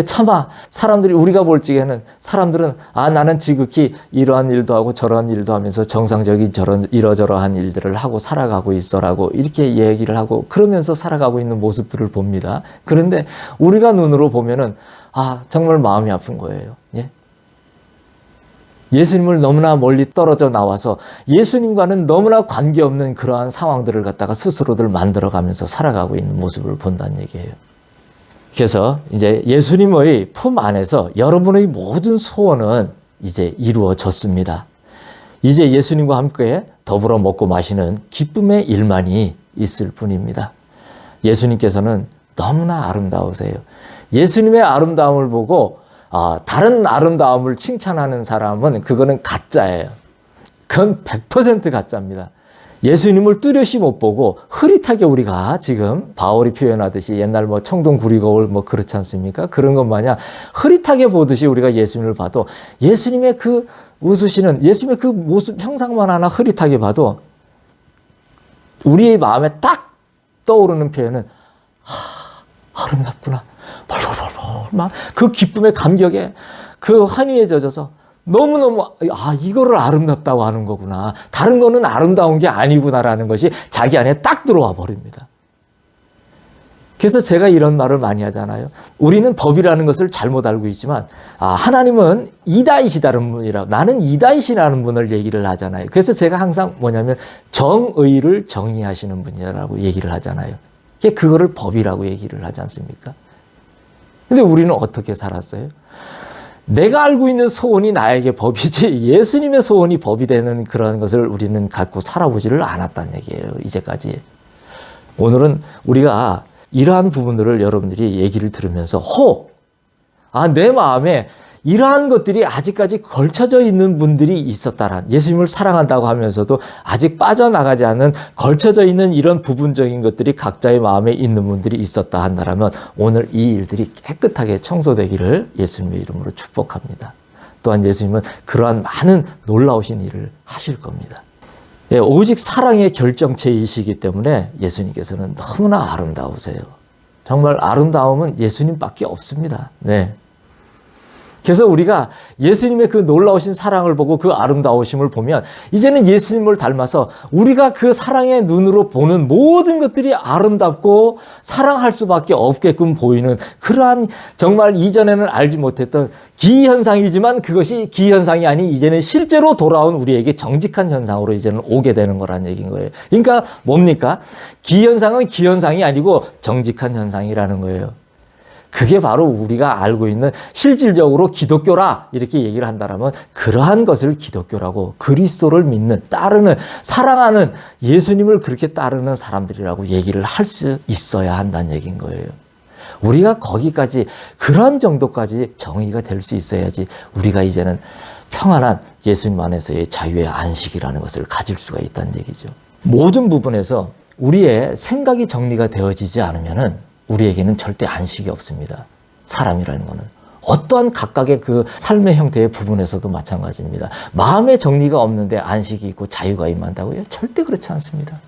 차마 사람들이, 우리가 볼 적에는 사람들은 나는 지극히 이러한 일도 하고 저러한 일도 하면서 정상적인 저런 이러저러한 일들을 하고 살아가고 있어라고 이렇게 얘기를 하고 그러면서 살아가고 있는 모습들을 봅니다. 그런데 우리가 눈으로 보면은 정말 마음이 아픈 거예요. 예? 예수님을 너무나 멀리 떨어져 나와서 예수님과는 너무나 관계없는 그러한 상황들을 갖다가 스스로들 만들어가면서 살아가고 있는 모습을 본다는 얘기예요. 그래서 이제 예수님의 품 안에서 여러분의 모든 소원은 이제 이루어졌습니다. 이제 예수님과 함께 더불어 먹고 마시는 기쁨의 일만이 있을 뿐입니다. 예수님께서는 너무나 아름다우세요. 예수님의 아름다움을 보고 다른 아름다움을 칭찬하는 사람은 그거는 가짜예요. 그건 100% 가짜입니다. 예수님을 뚜렷이 못 보고 흐릿하게 우리가 지금 바울이 표현하듯이 옛날 청동 구리거울 그렇지 않습니까? 그런 것 마냥 흐릿하게 보듯이 우리가 예수님을 봐도 예수님의 그 웃으시는 예수님의 그 모습 형상만 하나 흐릿하게 봐도 우리의 마음에 딱 떠오르는 표현은 아름답구나. 벌벌벌벌 그 기쁨의 감격에 그 환희에 젖어서 너무너무 이거를 아름답다고 하는 거구나. 다른 거는 아름다운 게 아니구나라는 것이 자기 안에 딱 들어와 버립니다. 그래서 제가 이런 말을 많이 하잖아요. 우리는 법이라는 것을 잘못 알고 있지만 하나님은 이다이시다는 분이라고, 나는 이다이시라는 분을 얘기를 하잖아요. 그래서 제가 항상 뭐냐면 정의를 정의하시는 분이라고 얘기를 하잖아요. 그거를 법이라고 얘기를 하지 않습니까? 근데 우리는 어떻게 살았어요? 내가 알고 있는 소원이 나에게 법이지 예수님의 소원이 법이 되는 그런 것을 우리는 갖고 살아보지를 않았다는 얘기예요. 이제까지. 오늘은 우리가 이러한 부분들을 여러분들이 얘기를 들으면서 내 마음에 이러한 것들이 아직까지 걸쳐져 있는 분들이 있었다란, 예수님을 사랑한다고 하면서도 아직 빠져나가지 않은 걸쳐져 있는 이런 부분적인 것들이 각자의 마음에 있는 분들이 있었다 한다면 오늘 이 일들이 깨끗하게 청소되기를 예수님의 이름으로 축복합니다. 또한 예수님은 그러한 많은 놀라우신 일을 하실 겁니다. 오직 사랑의 결정체이시기 때문에 예수님께서는 너무나 아름다우세요. 정말 아름다움은 예수님밖에 없습니다. 네. 그래서 우리가 예수님의 그 놀라우신 사랑을 보고 그 아름다우심을 보면 이제는 예수님을 닮아서 우리가 그 사랑의 눈으로 보는 모든 것들이 아름답고 사랑할 수밖에 없게끔 보이는 그러한, 정말 이전에는 알지 못했던 기현상이지만 그것이 기현상이 아닌 이제는 실제로 돌아온 우리에게 정직한 현상으로 이제는 오게 되는 거라는 얘기인 거예요. 그러니까 뭡니까? 기현상은 기현상이 아니고 정직한 현상이라는 거예요. 그게 바로 우리가 알고 있는 실질적으로 기독교라 이렇게 얘기를 한다면 그러한 것을 기독교라고, 그리스도를 믿는, 따르는, 사랑하는 예수님을 그렇게 따르는 사람들이라고 얘기를 할 수 있어야 한다는 얘기인 거예요. 우리가 거기까지, 그런 정도까지 정의가 될 수 있어야지 우리가 이제는 평안한 예수님 안에서의 자유의 안식이라는 것을 가질 수가 있다는 얘기죠. 모든 부분에서 우리의 생각이 정리가 되어지지 않으면은 우리에게는 절대 안식이 없습니다. 사람이라는 것은 어떠한 각각의 그 삶의 형태의 부분에서도 마찬가지입니다. 마음의 정리가 없는데 안식이 있고 자유가 임한다고요? 절대 그렇지 않습니다.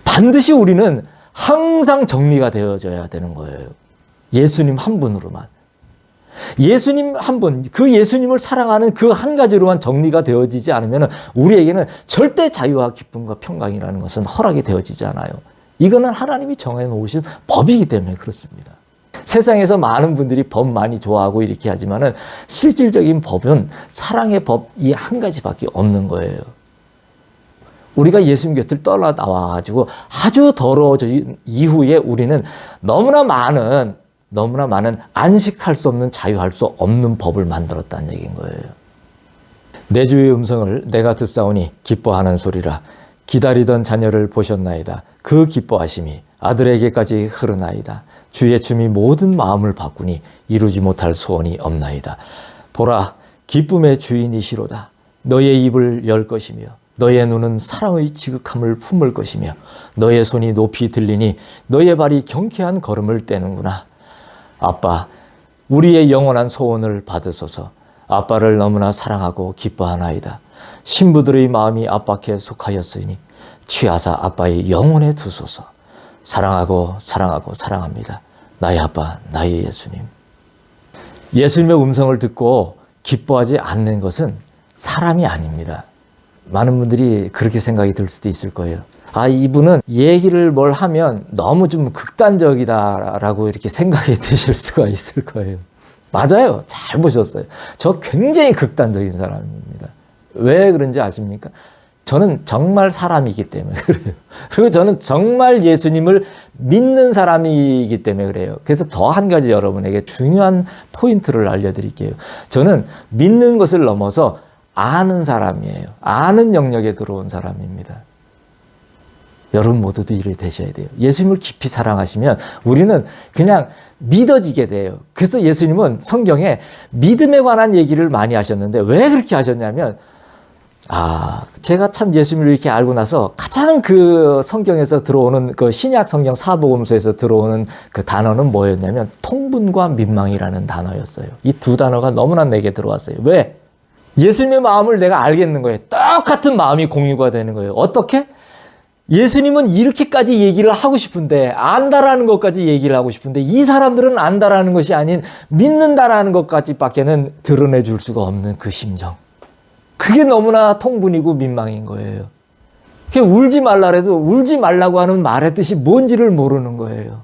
반드시 우리는 항상 정리가 되어져야 되는 거예요. 예수님 한 분으로만. 예수님 한 분, 그 예수님을 사랑하는 그 한 가지로만 정리가 되어지지 않으면 우리에게는 절대 자유와 기쁨과 평강이라는 것은 허락이 되어지지 않아요. 이거는 하나님이 정해놓으신 법이기 때문에 그렇습니다. 세상에서 많은 분들이 법 많이 좋아하고 이렇게 하지만은 실질적인 법은 사랑의 법 이 한 가지밖에 없는 거예요. 우리가 예수님 곁을 떠나 나와가지고 아주 더러워진 이후에 우리는 너무나 많은 안식할 수 없는 자유할 수 없는 법을 만들었다는 얘기인 거예요. 내 주의 음성을 내가 듣사오니 기뻐하는 소리라. 기다리던 자녀를 보셨나이다. 그 기뻐하심이 아들에게까지 흐르나이다. 주의 춤이 모든 마음을 바꾸니 이루지 못할 소원이 없나이다. 보라, 기쁨의 주인이시로다. 너의 입을 열 것이며 너의 눈은 사랑의 지극함을 품을 것이며 너의 손이 높이 들리니 너의 발이 경쾌한 걸음을 떼는구나. 아빠, 우리의 영원한 소원을 받으소서. 아빠를 너무나 사랑하고 기뻐하나이다. 신부들의 마음이 아빠께 속하였으니 취하사 아빠의 영혼에 두소서. 사랑하고 사랑하고 사랑합니다. 나의 아빠, 나의 예수님. 예수님의 음성을 듣고 기뻐하지 않는 것은 사람이 아닙니다. 많은 분들이 그렇게 생각이 들 수도 있을 거예요. 아, 이분은 얘기를 뭘 하면 너무 좀 극단적이다라고 이렇게 생각이 드실 수가 있을 거예요. 맞아요. 잘 보셨어요. 저 굉장히 극단적인 사람입니다. 왜 그런지 아십니까? 저는 정말 사람이기 때문에 그래요. 그리고 저는 정말 예수님을 믿는 사람이기 때문에 그래요. 그래서 더 한 가지 여러분에게 중요한 포인트를 알려드릴게요. 저는 믿는 것을 넘어서 아는 사람이에요. 아는 영역에 들어온 사람입니다. 여러분 모두도 이를 되셔야 돼요. 예수님을 깊이 사랑하시면 우리는 그냥 믿어지게 돼요. 그래서 예수님은 성경에 믿음에 관한 얘기를 많이 하셨는데 왜 그렇게 하셨냐면 제가 참 예수님을 이렇게 알고 나서 가장 그 성경에서 들어오는 그 신약 성경 사복음서에서 들어오는 그 단어는 뭐였냐면 통분과 민망이라는 단어였어요. 이 두 단어가 너무나 내게 들어왔어요. 왜? 예수님의 마음을 내가 알겠는 거예요. 똑같은 마음이 공유가 되는 거예요. 어떻게? 예수님은 이렇게까지 얘기를 하고 싶은데 안다라는 것까지 얘기를 하고 싶은데 이 사람들은 안다라는 것이 아닌 믿는다라는 것까지밖에는 드러내 줄 수가 없는 그 심정. 그게 너무나 통분이고 민망인 거예요. 울지 말라래도 울지 말라고 하는 말의 뜻이 뭔지를 모르는 거예요.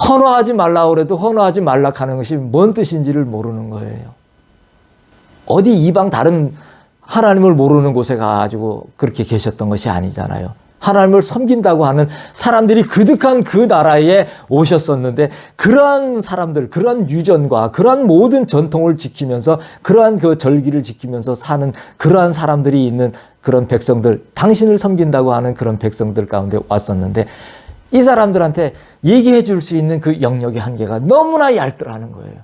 헌화하지 말라고 그래도 헌화하지 말라 하는 것이 뭔 뜻인지를 모르는 거예요. 어디 이방 다른 하나님을 모르는 곳에 가가지고 그렇게 계셨던 것이 아니잖아요. 하나님을 섬긴다고 하는 사람들이 그득한 그 나라에 오셨었는데 그러한 사람들, 그러한 유전과 그러한 모든 전통을 지키면서 그러한 그 절기를 지키면서 사는 그러한 사람들이 있는 그런 백성들, 당신을 섬긴다고 하는 그런 백성들 가운데 왔었는데 이 사람들한테 얘기해 줄 수 있는 그 영역의 한계가 너무나 얇더라는 거예요.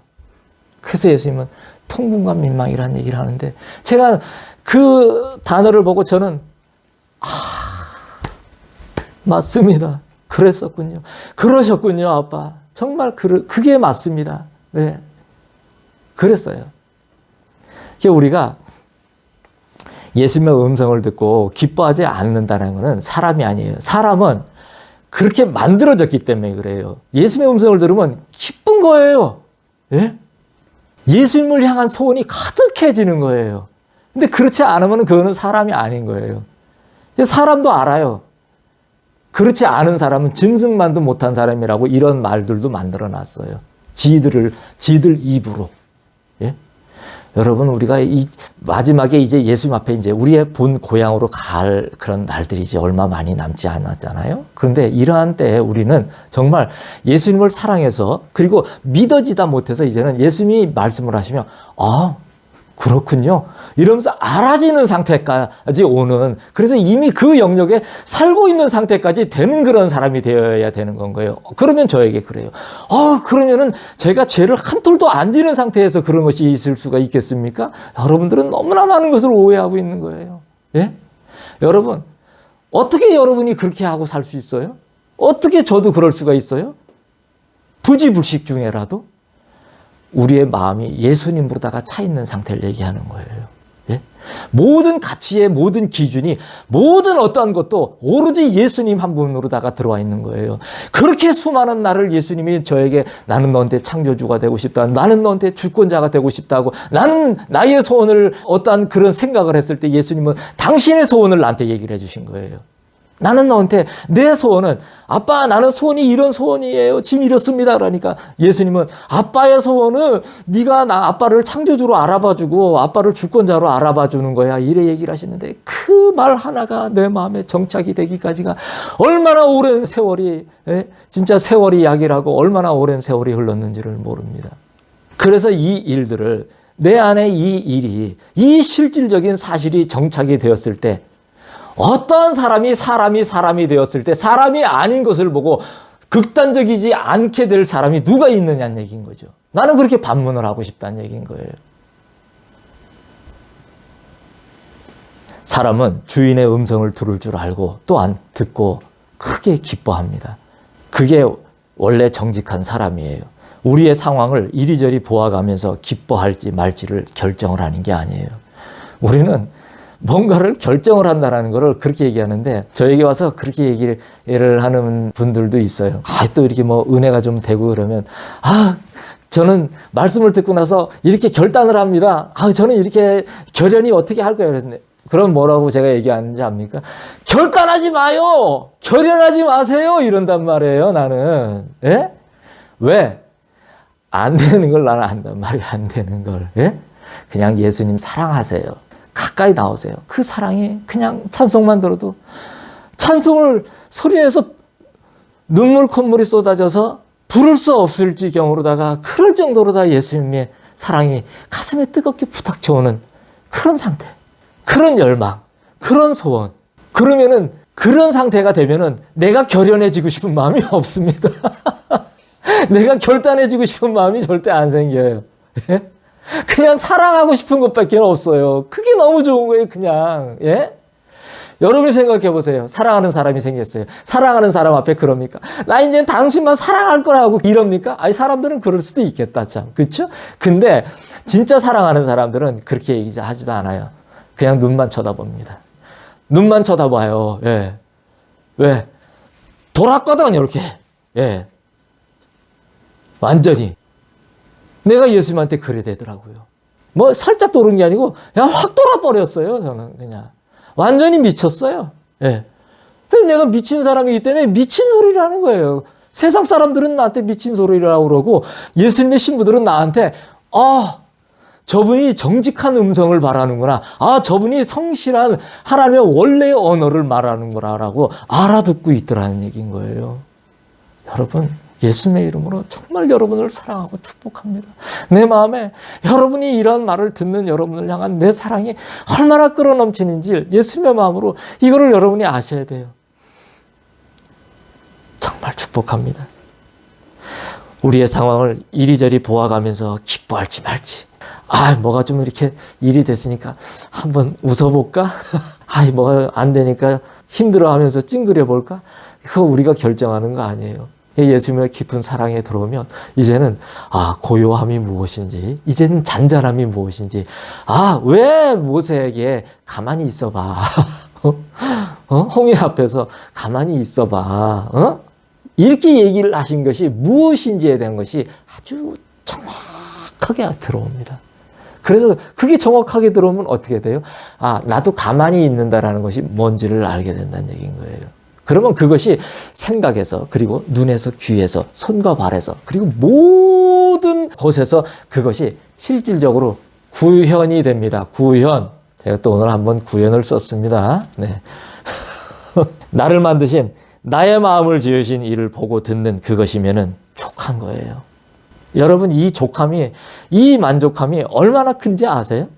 그래서 예수님은 통분과 민망이라는 얘기를 하는데 제가 그 단어를 보고 저는 맞습니다. 그랬었군요. 그러셨군요, 아빠. 정말 그게 맞습니다. 네, 그랬어요. 우리가 예수님의 음성을 듣고 기뻐하지 않는다는 것은 사람이 아니에요. 사람은 그렇게 만들어졌기 때문에 그래요. 예수님의 음성을 들으면 기쁜 거예요. 예? 예수님을 향한 소원이 가득해지는 거예요. 근데 그렇지 않으면 그거는 사람이 아닌 거예요. 사람도 알아요. 그렇지 않은 사람은 짐승만도 못한 사람이라고 이런 말들도 만들어 놨어요. 지들 입으로. 예? 여러분, 우리가 이 마지막에 이제 예수님 앞에 이제 우리의 본 고향으로 갈 그런 날들이 이제 얼마 많이 남지 않았잖아요. 그런데 이러한 때에 우리는 정말 예수님을 사랑해서 그리고 믿어지다 못해서 이제는 예수님이 말씀을 하시면 그렇군요. 이러면서 알아지는 상태까지 오는, 그래서 이미 그 영역에 살고 있는 상태까지 되는 그런 사람이 되어야 되는 건 거예요. 그러면 저에게 그래요. 그러면은 제가 죄를 한 톨도 안 지는 상태에서 그런 것이 있을 수가 있겠습니까? 여러분들은 너무나 많은 것을 오해하고 있는 거예요. 예? 여러분, 어떻게 여러분이 그렇게 하고 살 수 있어요? 어떻게 저도 그럴 수가 있어요? 부지불식 중에라도 우리의 마음이 예수님으로다가 차 있는 상태를 얘기하는 거예요. 예? 모든 가치의 모든 기준이 모든 어떠한 것도 오로지 예수님 한 분으로다가 들어와 있는 거예요. 그렇게 수많은 나를 예수님이 저에게 나는 너한테 창조주가 되고 싶다. 나는 너한테 주권자가 되고 싶다고 나는 나의 소원을 어떠한 그런 생각을 했을 때 예수님은 당신의 소원을 나한테 얘기를 해주신 거예요. 나는 너한테 내 소원은 아빠 나는 소원이 이런 소원이에요. 지금 이렇습니다. 그러니까 예수님은 아빠의 소원은 네가 나 아빠를 창조주로 알아봐주고 아빠를 주권자로 알아봐주는 거야. 이래 얘기를 하시는데 그 말 하나가 내 마음에 정착이 되기까지가 얼마나 오랜 세월이 진짜 세월이 약이라고 얼마나 오랜 세월이 흘렀는지를 모릅니다. 그래서 이 일들을 내 안에 이 일이 이 실질적인 사실이 정착이 되었을 때 어떤 사람이 되었을 때 사람이 아닌 것을 보고 극단적이지 않게 될 사람이 누가 있느냐는 얘기인 거죠. 나는 그렇게 반문을 하고 싶다는 얘기인 거예요. 사람은 주인의 음성을 들을 줄 알고 또한 듣고 크게 기뻐합니다. 그게 원래 정직한 사람이에요. 우리의 상황을 이리저리 보아가면서 기뻐할지 말지를 결정을 하는 게 아니에요. 우리는 뭔가를 결정을 한다는 것을 그렇게 얘기하는데 저에게 와서 그렇게 얘기를 하는 분들도 있어요. 또 이렇게 뭐 은혜가 좀 되고 그러면 저는 말씀을 듣고 나서 이렇게 결단을 합니다. 저는 이렇게 결연히 어떻게 할 거예요. 그럼 뭐라고 제가 얘기하는지 압니까? 결단하지 마요. 결연하지 마세요. 이런단 말이에요. 나는. 예? 왜? 안 되는 걸 나는 안단 말이에요. 안 되는 걸. 예? 그냥 예수님 사랑하세요. 가까이 나오세요. 그 사랑이 그냥 찬송만 들어도 찬송을 소리내서 눈물 콧물이 쏟아져서 부를 수 없을 지경으로다가 그럴 정도로 다 예수님의 사랑이 가슴에 뜨겁게 부닥쳐오는 그런 상태, 그런 열망, 그런 소원. 그러면은 그런 상태가 되면은 내가 결연해지고 싶은 마음이 없습니다. 내가 결단해지고 싶은 마음이 절대 안 생겨요. 그냥 사랑하고 싶은 것밖에 없어요. 그게 너무 좋은 거예요, 그냥. 예? 여러분이 생각해 보세요. 사랑하는 사람이 생겼어요. 사랑하는 사람 앞에 그럽니까? 나 이제 당신만 사랑할 거라고 이럽니까? 사람들은 그럴 수도 있겠다, 참. 그쵸? 근데 진짜 사랑하는 사람들은 그렇게 얘기하지도 않아요. 그냥 눈만 쳐다봅니다. 눈만 쳐다봐요. 예. 왜? 돌았거든, 이렇게. 예. 완전히. 내가 예수님한테 그래 되더라고요. 뭐 살짝 도는 게 아니고 그냥 확 돌아버렸어요. 저는 그냥 완전히 미쳤어요. 예. 내가 미친 사람이기 때문에 미친 소리를 하는 거예요. 세상 사람들은 나한테 미친 소리라고 그러고 예수님의 신부들은 나한테 저분이 정직한 음성을 말하는구나. 저분이 성실한 하나님의 원래의 언어를 말하는구나라고 알아듣고 있더라는 얘기인 거예요. 여러분, 예수님의 이름으로 정말 여러분을 사랑하고 축복합니다. 내 마음에 여러분이 이런 말을 듣는 여러분을 향한 내 사랑이 얼마나 끌어넘치는지 예수님의 마음으로 이거를 여러분이 아셔야 돼요. 정말 축복합니다. 우리의 상황을 이리저리 보아가면서 기뻐할지 말지. 뭐가 좀 이렇게 일이 됐으니까 한번 웃어볼까? 뭐가 안 되니까 힘들어하면서 찡그려 볼까? 그거 우리가 결정하는 거 아니에요. 예수님의 깊은 사랑에 들어오면 이제는 고요함이 무엇인지, 이제는 잔잔함이 무엇인지, 왜 모세에게 가만히 있어봐. 홍해 앞에서 가만히 있어봐. 이렇게 얘기를 하신 것이 무엇인지에 대한 것이 아주 정확하게 들어옵니다. 그래서 그게 정확하게 들어오면 어떻게 돼요? 나도 가만히 있는다라는 것이 뭔지를 알게 된다는 얘기인 거예요. 그러면 그것이 생각에서, 그리고 눈에서, 귀에서, 손과 발에서, 그리고 모든 곳에서 그것이 실질적으로 구현이 됩니다. 구현. 제가 또 오늘 한번 구현을 썼습니다. 네. 나를 만드신, 나의 마음을 지으신 이를 보고 듣는 그것이면은 족한 거예요. 여러분, 이 족함이, 이 만족함이 얼마나 큰지 아세요?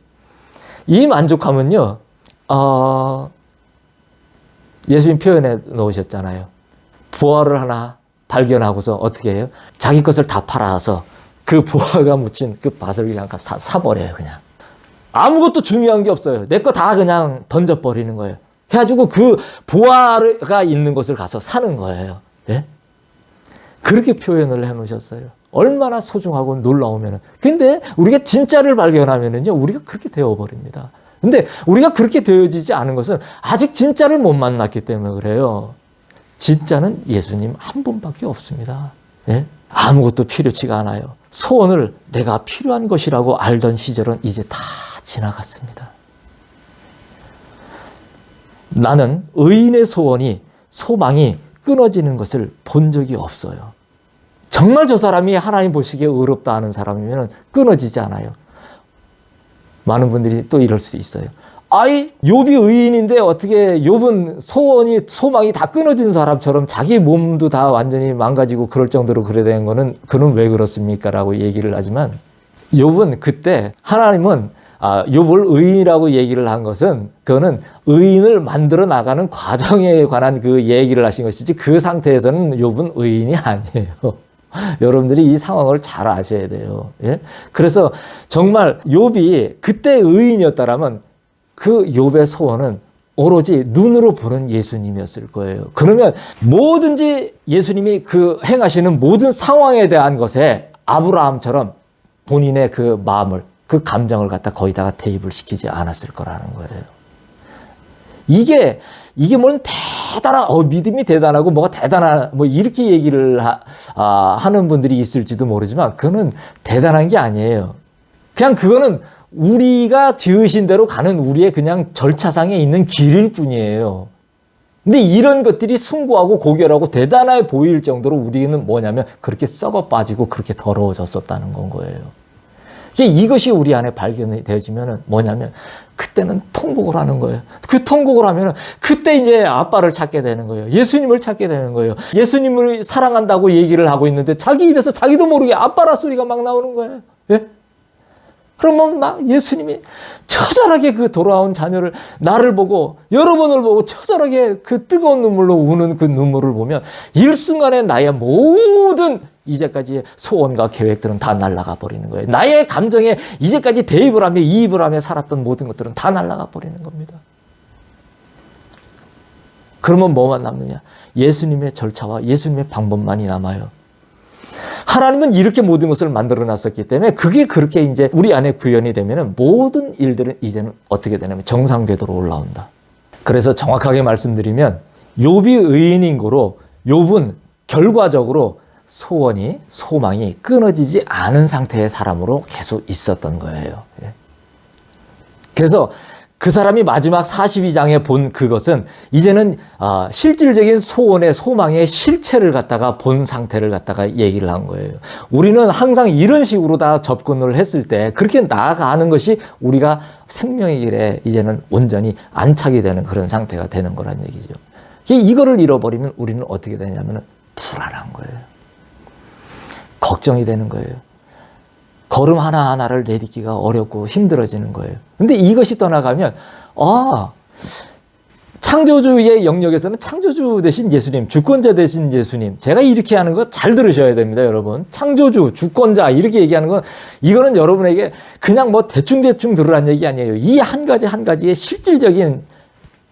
이 만족함은요, 예수님 표현해 놓으셨잖아요. 부화를 하나 발견하고서 어떻게 해요? 자기 것을 다 팔아서 그 부화가 묻힌 그 밭을 그냥 사버려요, 그냥. 아무것도 중요한 게 없어요. 내 거 다 그냥 던져버리는 거예요. 그래가지고 그 부화가 있는 곳을 가서 사는 거예요. 예? 그렇게 표현을 해 놓으셨어요. 얼마나 소중하고 놀라우면은. 근데 우리가 진짜를 발견하면은요, 우리가 그렇게 되어버립니다. 근데 우리가 그렇게 되어지지 않은 것은 아직 진짜를 못 만났기 때문에 그래요. 진짜는 예수님 한 분밖에 없습니다. 예? 아무것도 필요치가 않아요. 소원을 내가 필요한 것이라고 알던 시절은 이제 다 지나갔습니다. 나는 의인의 소망이 끊어지는 것을 본 적이 없어요. 정말 저 사람이 하나님 보시기에 의롭다 하는 사람이면 끊어지지 않아요. 많은 분들이 또 이럴 수 있어요. 아이, 욥이 의인인데 어떻게 욥은 소망이 다 끊어진 사람처럼 자기 몸도 다 완전히 망가지고 그럴 정도로 그래 된 거는 그는 왜 그렇습니까? 라고 얘기를 하지만 욥은 그때 하나님은 욥을 의인이라고 얘기를 한 것은 그거는 의인을 만들어 나가는 과정에 관한 그 얘기를 하신 것이지 그 상태에서는 욥은 의인이 아니에요. 여러분들이 이 상황을 잘 아셔야 돼요. 예? 그래서 정말 욥이 그때 의인이었다라면 그 욥의 소원은 오로지 눈으로 보는 예수님이었을 거예요. 그러면 뭐든지 예수님이 그 행하시는 모든 상황에 대한 것에 아브라함처럼 본인의 그 마음을, 그 감정을 갖다 거기다가 대입을 시키지 않았을 거라는 거예요. 이게 뭘 믿음이 대단하고 뭐가 대단한, 이렇게 얘기를 하는 분들이 있을지도 모르지만 그거는 대단한 게 아니에요. 그냥 그거는 우리가 지으신 대로 가는 우리의 그냥 절차상에 있는 길일 뿐이에요. 근데 이런 것들이 숭고하고 고결하고 대단해 보일 정도로 우리는 뭐냐면 그렇게 썩어 빠지고 그렇게 더러워졌었다는 건 거예요. 이것이 우리 안에 발견이 되어지면 뭐냐면 그때는 통곡을 하는 거예요. 그 통곡을 하면 그때 이제 아빠를 찾게 되는 거예요. 예수님을 찾게 되는 거예요. 예수님을 사랑한다고 얘기를 하고 있는데 자기 입에서 자기도 모르게 아빠라 소리가 막 나오는 거예요. 예? 그러면 막 예수님이 처절하게 그 돌아온 자녀를 나를 보고 여러분을 보고 처절하게 그 뜨거운 눈물로 우는 그 눈물을 보면 일순간에 나의 모든 이제까지의 소원과 계획들은 다 날아가 버리는 거예요. 나의 감정에 이제까지 대입을 하며 이입을 하며 살았던 모든 것들은 다 날아가 버리는 겁니다. 그러면 뭐만 남느냐? 예수님의 절차와 예수님의 방법만이 남아요. 하나님은 이렇게 모든 것을 만들어 놨었기 때문에 그게 그렇게 이제 우리 안에 구현이 되면 모든 일들은 이제는 어떻게 되냐면 정상 궤도로 올라온다. 그래서 정확하게 말씀드리면 욥이 의인인 거로 욥은 결과적으로 소망이 끊어지지 않은 상태의 사람으로 계속 있었던 거예요. 그래서 그 사람이 마지막 42장에 본 그것은 이제는 실질적인 소망의 실체를 갖다가 본 상태를 갖다가 얘기를 한 거예요. 우리는 항상 이런 식으로 다 접근을 했을 때 그렇게 나아가는 것이 우리가 생명의 길에 이제는 온전히 안착이 되는 그런 상태가 되는 거란 얘기죠. 이거를 잃어버리면 우리는 어떻게 되냐면 불안한 거예요. 걱정이 되는 거예요. 걸음 하나하나를 내딛기가 어렵고 힘들어지는 거예요. 근데 이것이 떠나가면 창조주의 영역에서는 창조주 대신 예수님, 주권자 대신 예수님. 제가 이렇게 하는 거 잘 들으셔야 됩니다, 여러분. 창조주, 주권자 이렇게 얘기하는 건 이거는 여러분에게 그냥 대충 들으란 얘기 아니에요. 이 한 가지 한 가지의 실질적인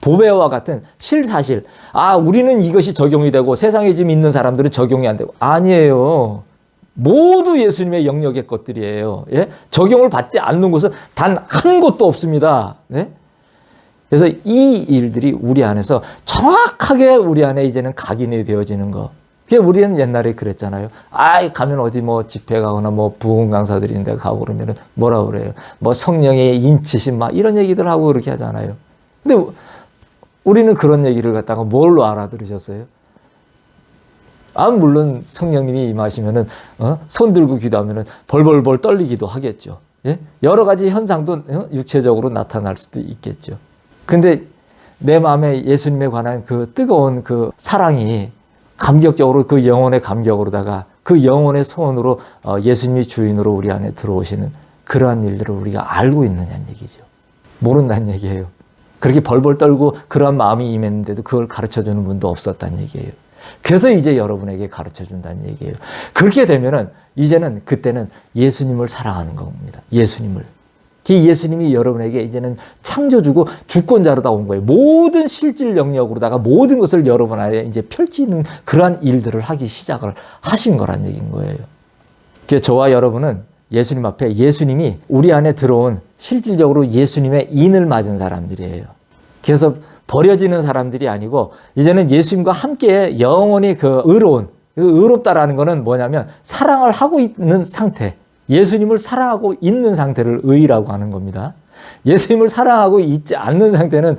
보배와 같은 실사실. 우리는 이것이 적용이 되고 세상에 지금 있는 사람들은 적용이 안 되고. 아니에요. 모두 예수님의 영역의 것들이에요. 예? 적용을 받지 않는 곳은 단 한 곳도 없습니다. 네? 그래서 이 일들이 우리 안에서 정확하게 우리 안에 이제는 각인이 되어지는 거. 우리는 옛날에 그랬잖아요. 가면 어디 집회 가거나 부흥 강사들인데 가고 그러면은 뭐라 그래요? 성령의 인치심 이런 얘기들 하고 그렇게 하잖아요. 근데 우리는 그런 얘기를 갖다가 뭘로 알아들으셨어요? 물론 성령님이 임하시면은 손 들고 기도하면은 벌벌벌 떨리기도 하겠죠. 예? 여러 가지 현상도 육체적으로 나타날 수도 있겠죠. 근데 내 마음에 예수님에 관한 그 뜨거운 그 사랑이 감격적으로 그 영혼의 감격으로다가 그 영혼의 소원으로 예수님이 주인으로 우리 안에 들어오시는 그러한 일들을 우리가 알고 있느냐는 얘기죠. 모른다는 얘기예요. 그렇게 벌벌 떨고 그러한 마음이 임했는데도 그걸 가르쳐주는 분도 없었다는 얘기예요. 그래서 이제 여러분에게 가르쳐 준다는 얘기예요. 그렇게 되면은 이제는 그때는 예수님을 사랑하는 겁니다. 예수님을. 예수님이 여러분에게 이제는 창조주고 주권자로 다 온 거예요. 모든 실질 영역으로다가 모든 것을 여러분 안에 이제 펼치는 그러한 일들을 하기 시작을 하신 거란 얘기인 거예요. 저와 여러분은 예수님 앞에 예수님이 우리 안에 들어온 실질적으로 예수님의 인을 맞은 사람들이에요. 그래서 버려지는 사람들이 아니고 이제는 예수님과 함께 영원히 그 의롭다라는 거는 뭐냐면 사랑을 하고 있는 상태, 예수님을 사랑하고 있는 상태를 의라고 하는 겁니다. 예수님을 사랑하고 있지 않는 상태는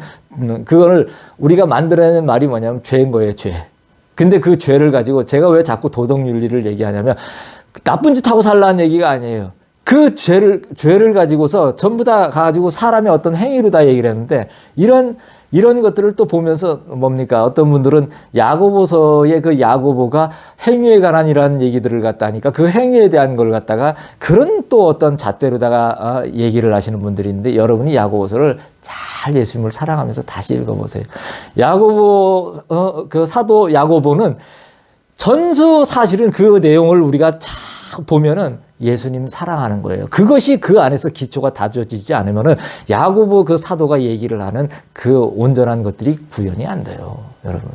그거를 우리가 만들어낸 말이 뭐냐면 죄인 거예요, 죄. 근데 그 죄를 가지고 제가 왜 자꾸 도덕윤리를 얘기하냐면 나쁜 짓 하고 살라는 얘기가 아니에요. 그 죄를 가지고서 전부 다 가지고 사람의 어떤 행위로 다 얘기를 했는데 이런 것들을 또 보면서 뭡니까? 어떤 분들은 야고보서의 그 야고보가 행위에 관한 이런 얘기들을 갖다 하니까 그 행위에 대한 걸 갖다가 그런 또 어떤 잣대로다가 얘기를 하시는 분들이 있는데 여러분이 야고보서를 잘 예수님을 사랑하면서 다시 읽어보세요. 야고보, 그 사도 야고보는 전수 사실은 그 내용을 우리가 쫙 보면은 예수님 사랑하는 거예요. 그것이 그 안에서 기초가 다져지지 않으면은 야고보 그 사도가 얘기를 하는 그 온전한 것들이 구현이 안 돼요, 여러분.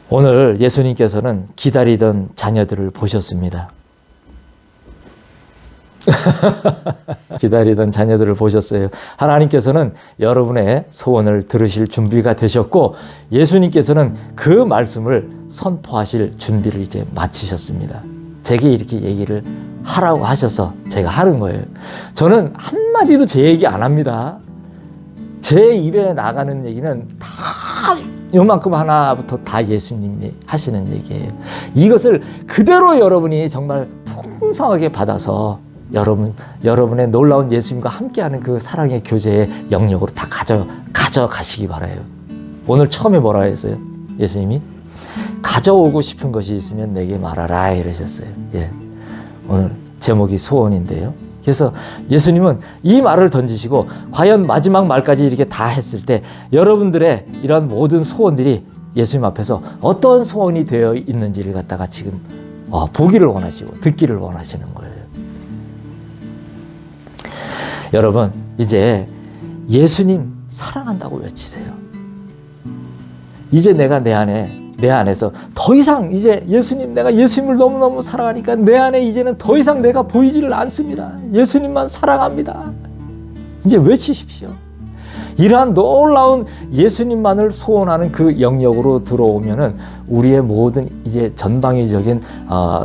오늘 예수님께서는 기다리던 자녀들을 보셨습니다. 기다리던 자녀들을 보셨어요. 하나님께서는 여러분의 소원을 들으실 준비가 되셨고 예수님께서는 그 말씀을 선포하실 준비를 이제 마치셨습니다. 제게 이렇게 얘기를 하라고 하셔서 제가 하는 거예요. 저는 한마디도 제 얘기 안 합니다. 제 입에 나가는 얘기는 다 요만큼 하나부터 다 예수님이 하시는 얘기예요. 이것을 그대로 여러분이 정말 풍성하게 받아서 여러분의 놀라운 예수님과 함께하는 그 사랑의 교제의 영역으로 다 가져가시기 바라요. 오늘 처음에 뭐라 했어요? 예수님이 가져오고 싶은 것이 있으면 내게 말하라 이러셨어요. 예. 오늘 제목이 소원인데요. 그래서 예수님은 이 말을 던지시고 과연 마지막 말까지 이렇게 다 했을 때 여러분들의 이런 모든 소원들이 예수님 앞에서 어떤 소원이 되어 있는지를 갖다가 지금 보기를 원하시고 듣기를 원하시는 거예요. 여러분 이제 예수님 사랑한다고 외치세요. 이제 내가 내 안에서 더 이상 이제 내가 예수님을 너무너무 사랑하니까 내 안에 이제는 더 이상 내가 보이지를 않습니다. 예수님만 사랑합니다. 이제 외치십시오. 이러한 놀라운 예수님만을 소원하는 그 영역으로 들어오면은 우리의 모든 이제 전방위적인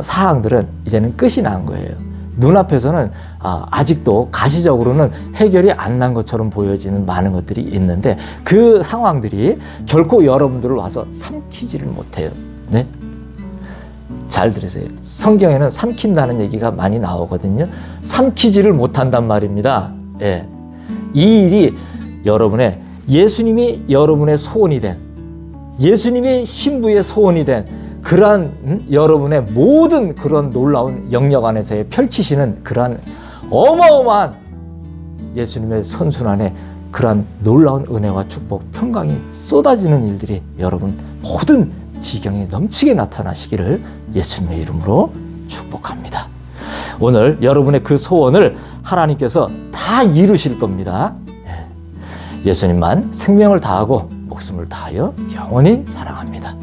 사항들은 이제는 끝이 난 거예요. 눈앞에서는 아직도 가시적으로는 해결이 안 난 것처럼 보여지는 많은 것들이 있는데 그 상황들이 결코 여러분들을 와서 삼키지를 못해요. 네? 잘 들으세요. 성경에는 삼킨다는 얘기가 많이 나오거든요. 삼키지를 못한단 말입니다. 예. 이 일이 예수님이 여러분의 소원이 된, 예수님이 신부의 소원이 된 그러한 여러분의 모든 그런 놀라운 영역 안에서의 펼치시는 그러한 어마어마한 예수님의 선순환에 그러한 놀라운 은혜와 축복, 평강이 쏟아지는 일들이 여러분 모든 지경에 넘치게 나타나시기를 예수님의 이름으로 축복합니다. 오늘 여러분의 그 소원을 하나님께서 다 이루실 겁니다. 예수님만 생명을 다하고 목숨을 다하여 영원히 사랑합니다.